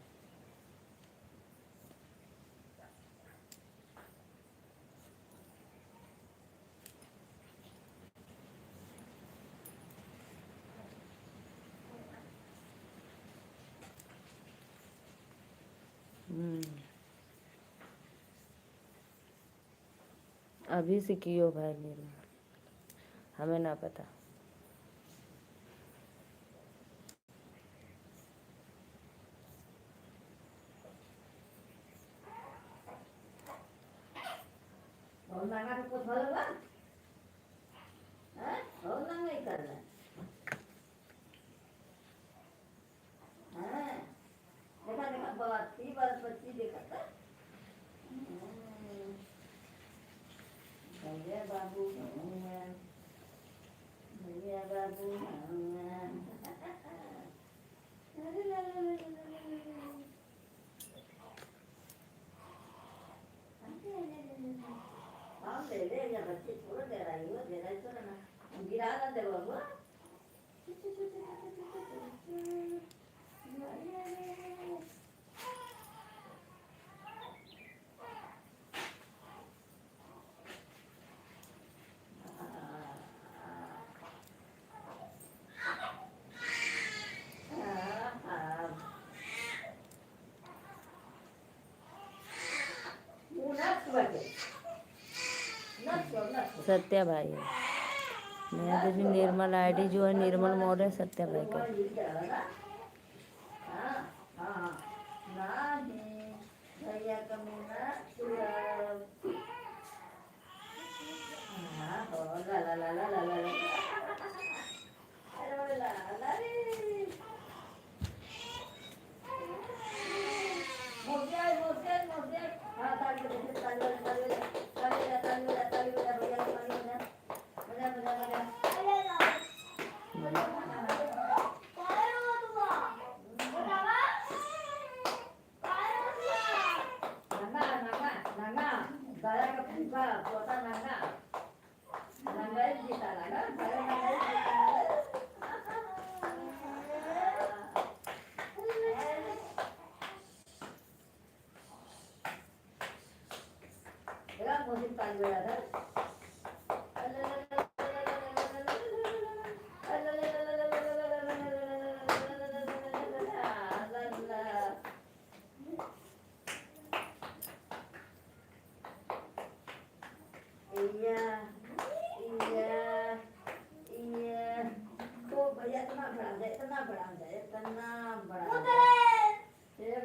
अभी से कियो भाई, मेरे हमें ना पता। और लगा तो कुछ भलो बा और ना नहीं करना देखा देखा बात 25 देखा था भैया बाबू भैया बाबू हम ले ले या बच्चे छोड़ दे रही हो दे रही तो ना गिरा ना दे बाबू सत्या भाई है नया दीदी। निर्मल आईडी जो है निर्मल मौर्य सत्या भाई का। भैया का मुन्ना ला ला ला ला ला ला अरे ला ला रे मोटे हाँ ताली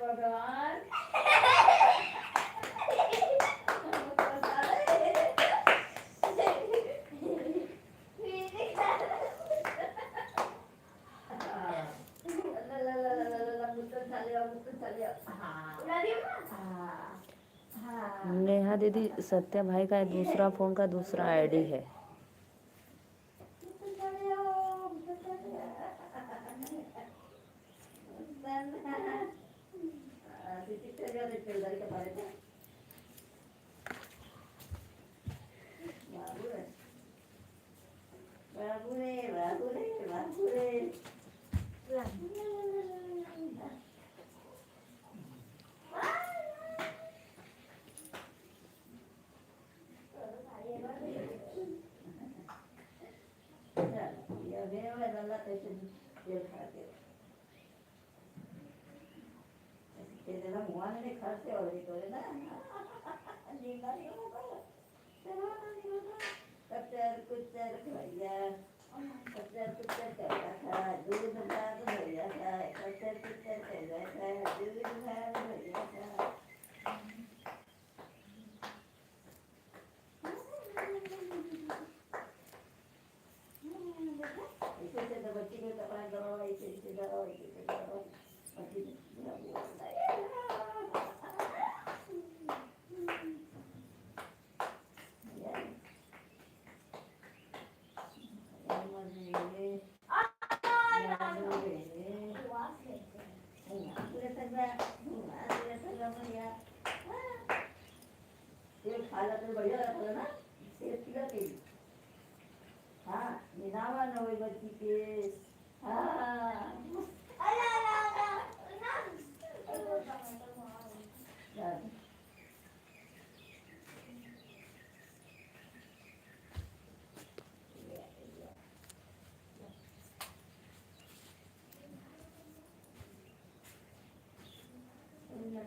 भगवान चले आओ, बिल्कुल चले आओ। हाँ उड़ा दी अम्मा? हाँ हाँ। नेहा दीदी, सत्या भाई का दूसरा फोन का दूसरा आईडी है। बिल्कुल चले आओ, बिल्कुल चले आओ। तिथे चले आओ, तिथे उधर के बारे में। बाबू रे, बाबू रे, बाबू रे, बाबू रे। या मेरे वाला गल्ला कैसे जेल खाते हो? तेरे ना मुआ ने खाते और ये तो ना नींदा नहीं होगा। चलो ना नहीं होगा। कच्चर कुच्चर भैया, कच्चर कुच्चर करता था, दूध भात भैया था, कच्चर कुच्चर करता था, दूध भात भैया था। ऐसे ऐसे तो बच्ची के कपड़ा दबाओ, ऐसे ऐसे दबाओ, ऐसे ऐसे दबाओ, बच्ची तेल खाला तर बढ़िया रहता ना, तेल पीला तेल। हाँ, निनावा न होई बच्ची के। हाँ।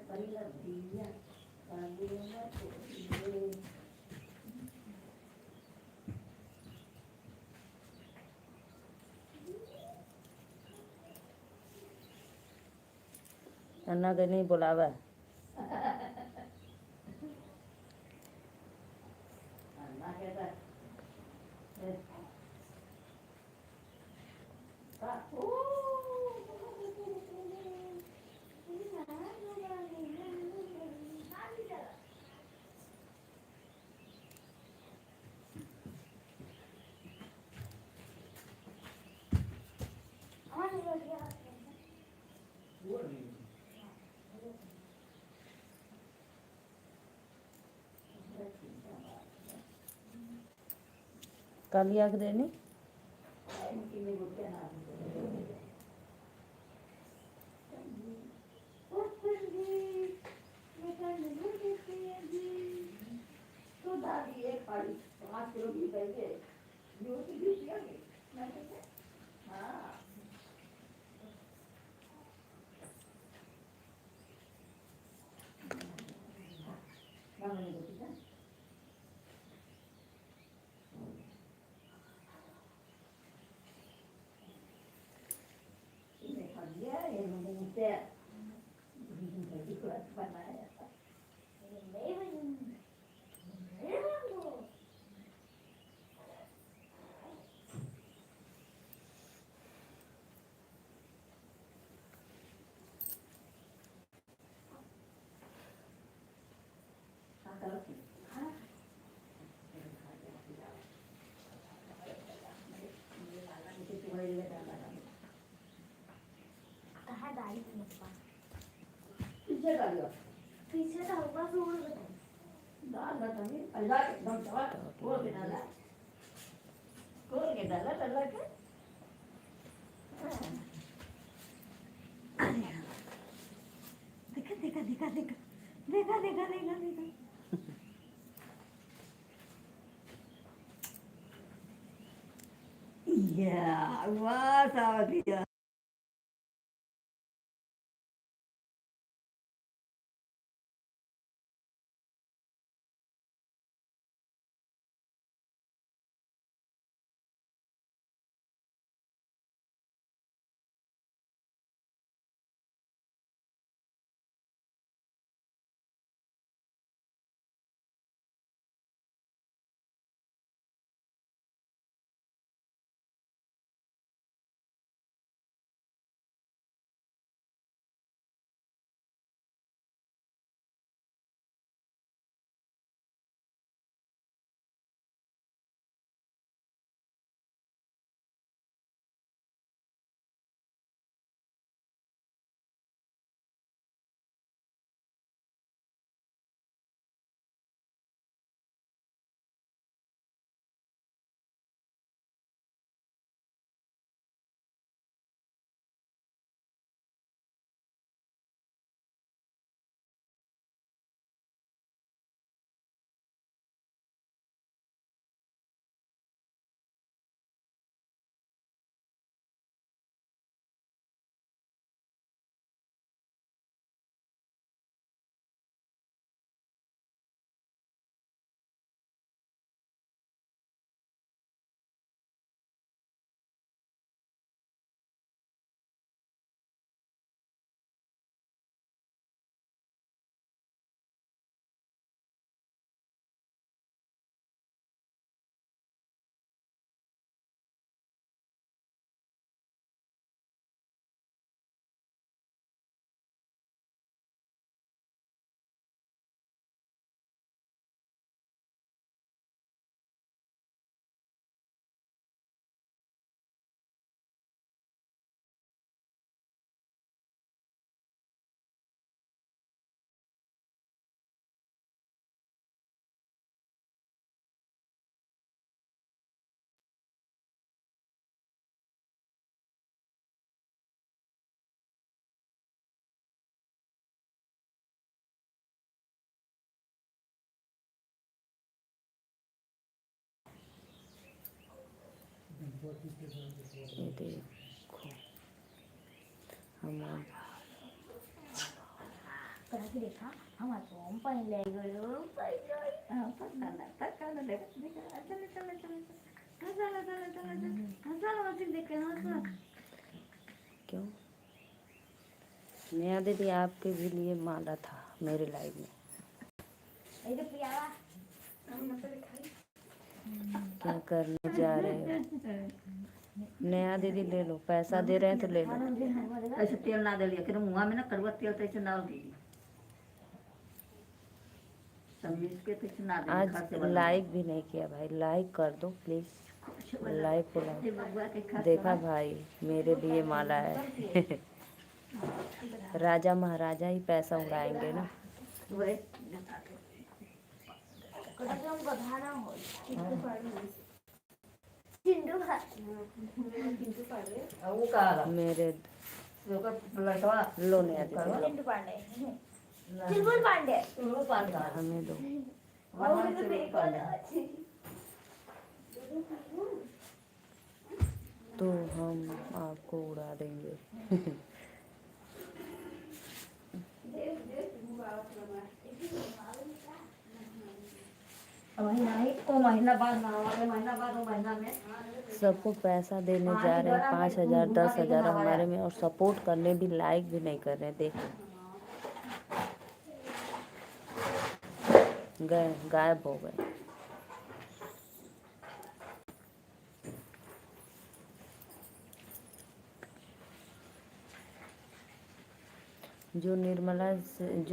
पहिला दिया, पानी में अन्ना के नहीं बुलावा। अन्ना कहता है, काली आग देनी। तो दादी एक पारी 5 किलो घी पहले जो तो घी पिया के मैं कहते हाँ मामा ने बोला ये खा लिया ये मुझे से बनाया पीछे कर लो पीछे तो हल्का सा उड़ गया दाल ना तभी अल्लाह एकदम चवा खोल के डाला अल्लाह के देखा देखा देखा देखा देखा देखा देखा देखा या वाह सावधिया ये देखो हम करा के देखा हम आज हम पानी ले गयो पता देखा चल चल चल क्यों नया दीदी आपके भी लिए माला था मेरे लाइफ में। ये तो पियावा क्या करने जा रहे हो नया दीदी ले लो पैसा दे रहे हैं तो ले लो। ऐसे तेल ना दे लिया कि मुँह में ना कड़वा तेल तो ऐसे ना दी समझ के तो ना दे आज लाइक भी नहीं किया भाई लाइक कर दो प्लीज लाइक को लाइक देखा भाई मेरे लिए माला है। राजा महाराजा ही पैसा उड़ाएंगे ना। कदा हम गधाना हो चिंटू वो का मेरे लटवा लो नया दीदी चिंटू पांडे चिलबुल पांडे वो पाल का हमें दो वहां से वो पाल तो हम आपको उड़ा देंगे। महीना बाद महीना बाद वो महीना में सबको पैसा देने जा रहे हैं 5,000 10,000 हमारे में और सपोर्ट करने भी लाइक भी नहीं कर रहे। देखो गए गायब हो गए। जो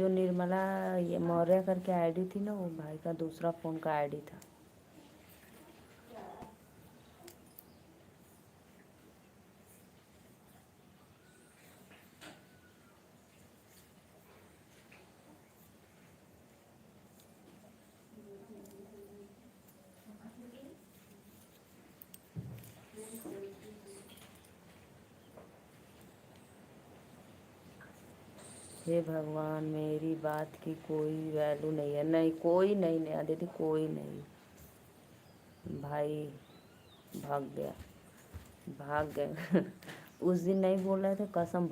निर्मला ये मौर्य करके आईडी थी ना वो भाई का दूसरा फोन का आईडी था। हे भगवान मेरी बात की कोई वैल्यू नहीं है। नहीं कोई नहीं नया दीदी कोई नहीं भाई भाग गए। उस दिन नहीं बोल रहे थे कसम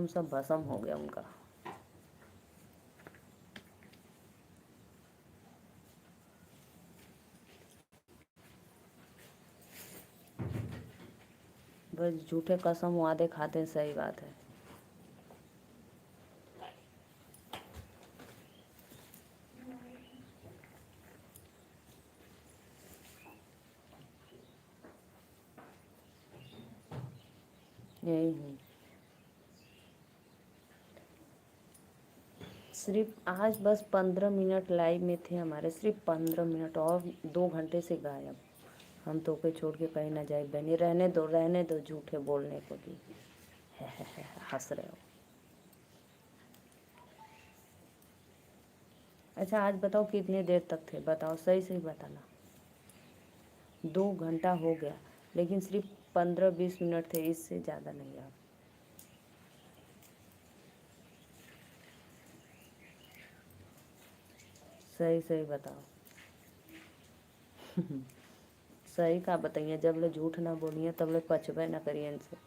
सब भसम हो गया उनका। बस झूठे कसम वादे खाते हैं। सही बात है। यही हूँ सिर्फ आज बस 15 मिनट लाइव में थे हमारे सिर्फ 15 मिनट और 2 घंटे से गायब। हम तो के छोड़ के कहीं ना जाए बहनी रहने दो झूठे बोलने को भी हंस रहे हो। अच्छा आज बताओ कितनी देर तक थे बताओ सही बताना। 2 घंटा हो गया लेकिन सिर्फ 15-20 मिनट थे इससे ज़्यादा नहीं। आप सही बताओ। सही का बताइए जब ले झूठ ना बोलिए तब ले पचबे ना करिए इनसे।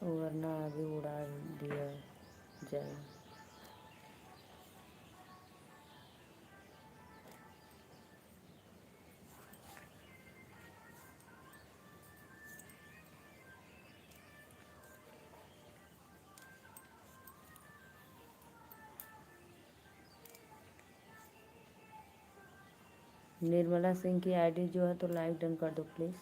वरना अभी उड़ा दिया जाए। निर्मला सिंह की आईडी जो है तो लाइक डन कर दो प्लीज़।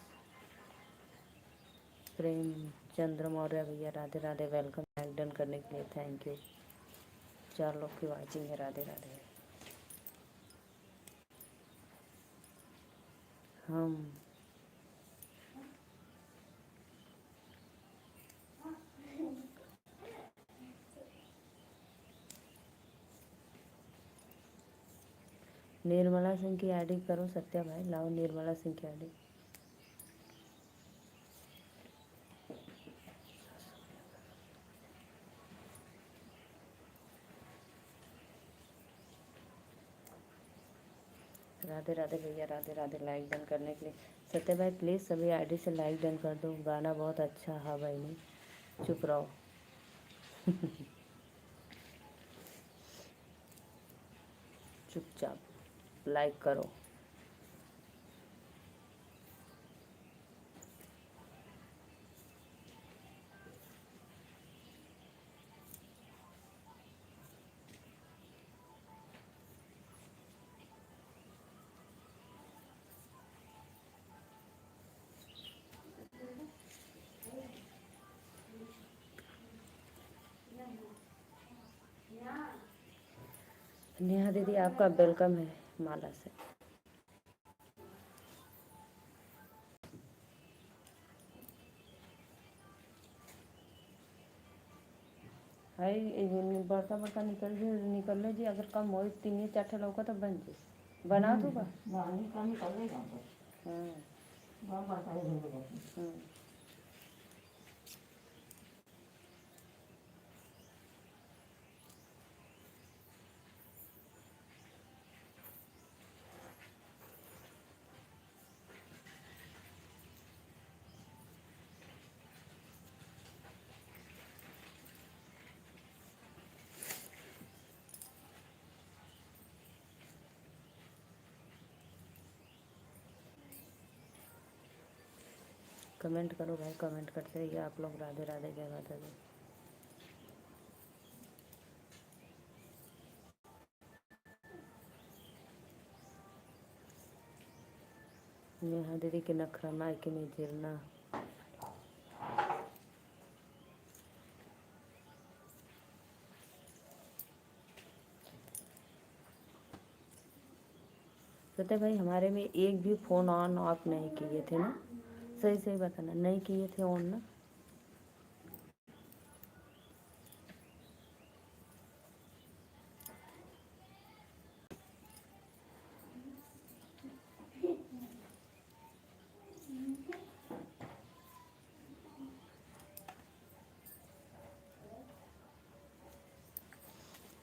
प्रेम चंद्र मौर्य भैया Radhe Radhe welcome. Like done करने के लिए थैंक यू। 4 लोग की वाचिंग है। राधे राधे। हम निर्मला सिंह की आईडी करो सत्या भाई लाओ निर्मला सिंह की आईडी। राधे राधे भैया, राधे राधे। लाइक डन करने के लिए सत्य भाई प्लीज़ सभी आईडी से लाइक डन कर दो। गाना बहुत अच्छा है भाई, नहीं चुप रहो। चुपचाप लाइक करो। नेहा दीदी आपका वेलकम है माला से। हाय बड़का बड़का निकल जी। अगर कम हो 3-4 लौका तो बन जी बना दो बा। कमेंट करो भाई, कमेंट करते रहिए आप लोग। राधे राधे, जय माता दी। नेहा दीदी के नखरा मायके में झेलना। सत्य भाई हमारे में एक भी फ़ोन ऑन ऑफ नहीं किए थे ना? सही सही बताना, नहीं किए थे ऑन ना?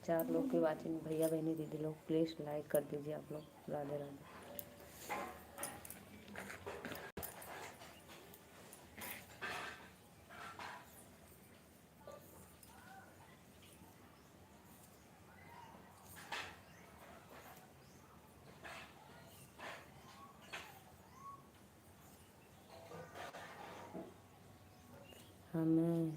चार लोग की वाचिंग, भैया बहनी दीदी लोग प्लीज़ लाइक कर दीजिए आप लोग। राधे राधे। हमें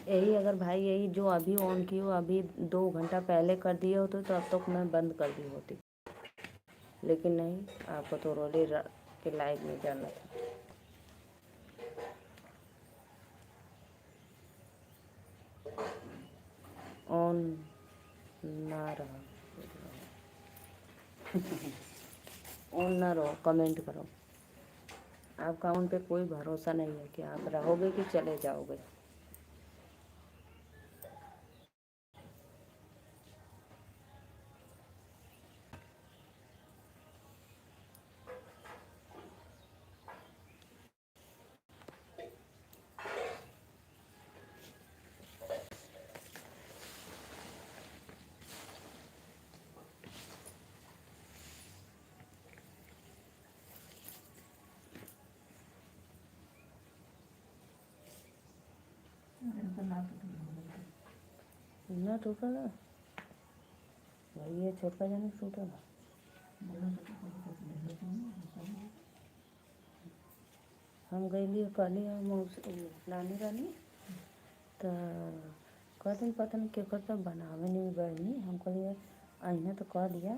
यही अगर भाई यही जो अभी ऑन की हो, अभी 2 घंटा पहले कर दिए होते तो अब तक मैं बंद कर दी होती, लेकिन नहीं, आपको तो रोली के लाइव में जाना था। ऑन ना रहा ऑन ना रहो, कमेंट करो। आपका उन पे कोई भरोसा नहीं है कि आप रहोगे कि चले जाओगे। ना टूटा ना भाई, ये छोटा जाने टूटा ना। हम गई कहली नानी रानी तो कहते पता नहीं केकर तो बनावे नहीं गई। हम कहलिए अहिना तो कह दिया,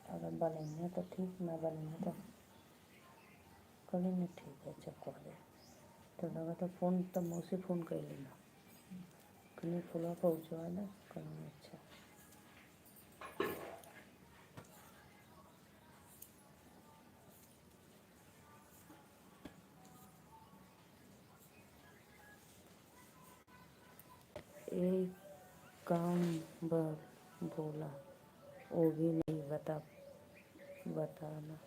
अगर बनेंगे तो ठीक, ना बनेंगे तो कहली नहीं ठीक है चल कह दे। तो लगा तो फ़ोन तो मौसी फ़ोन कर लेना, कहीं फुलवा पहुँचवा दे। कहीं अच्छा एक काम बोला वो भी नहीं बताना।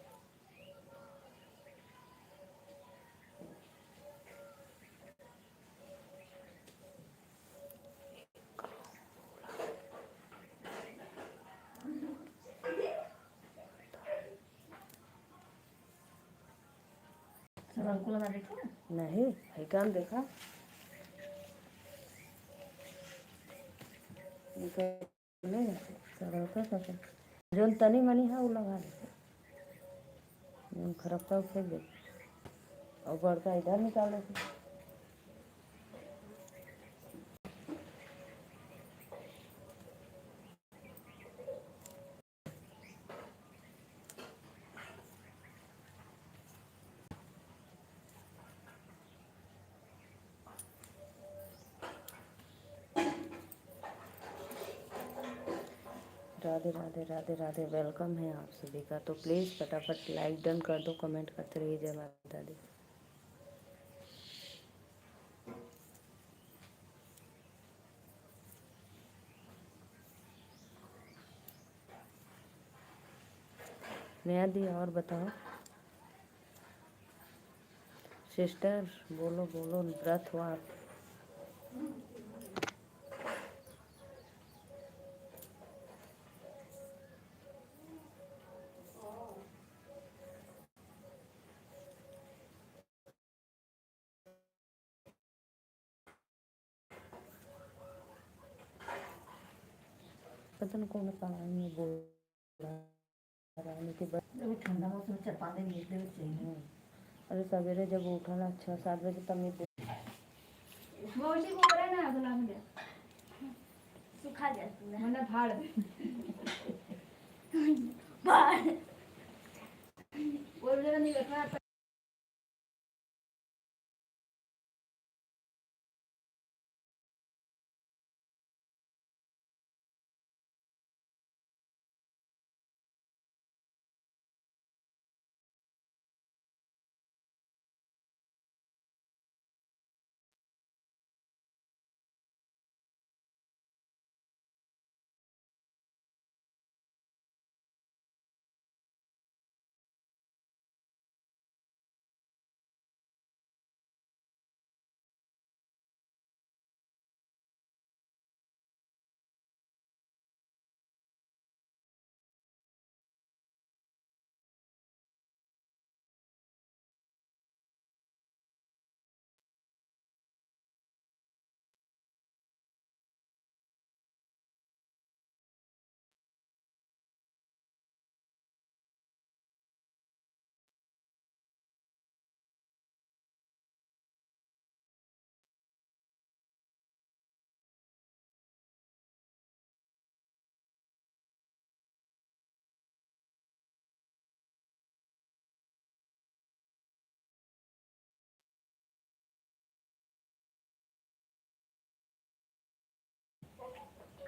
सरल ना देखो ना नहीं है काम देखा इनके नहीं सरल का सफल जोन तनी मनी है वो लगा दे जोन खराब का फेंक दे और बड़का इधर निकाल देते राधे राधे राधे राधे वेलकम है आप सभी का तो प्लीज़ फटाफट लाइक डन कर दो कमेंट करते रहिए जय माता दी नया दी और बताओ सिस्टर बोलो बोलो व्रत हुआ आप पता नहीं कौन पानी में बोल रहा है कि अभी ठंडा मौसम में 4-5 दिन नीचे भी चाहिए अरे सवेरे जब उठा ना 6-7 बजे तब मैं मावशी को बरं ना तुला म्हणजे सुखा जाता है मला भाड बाहर बोल जरा निघत ना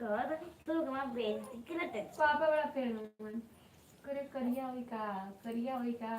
कर तो गमा बेइज्जती करते पापा बड़ा फेर मन करे करिया होई का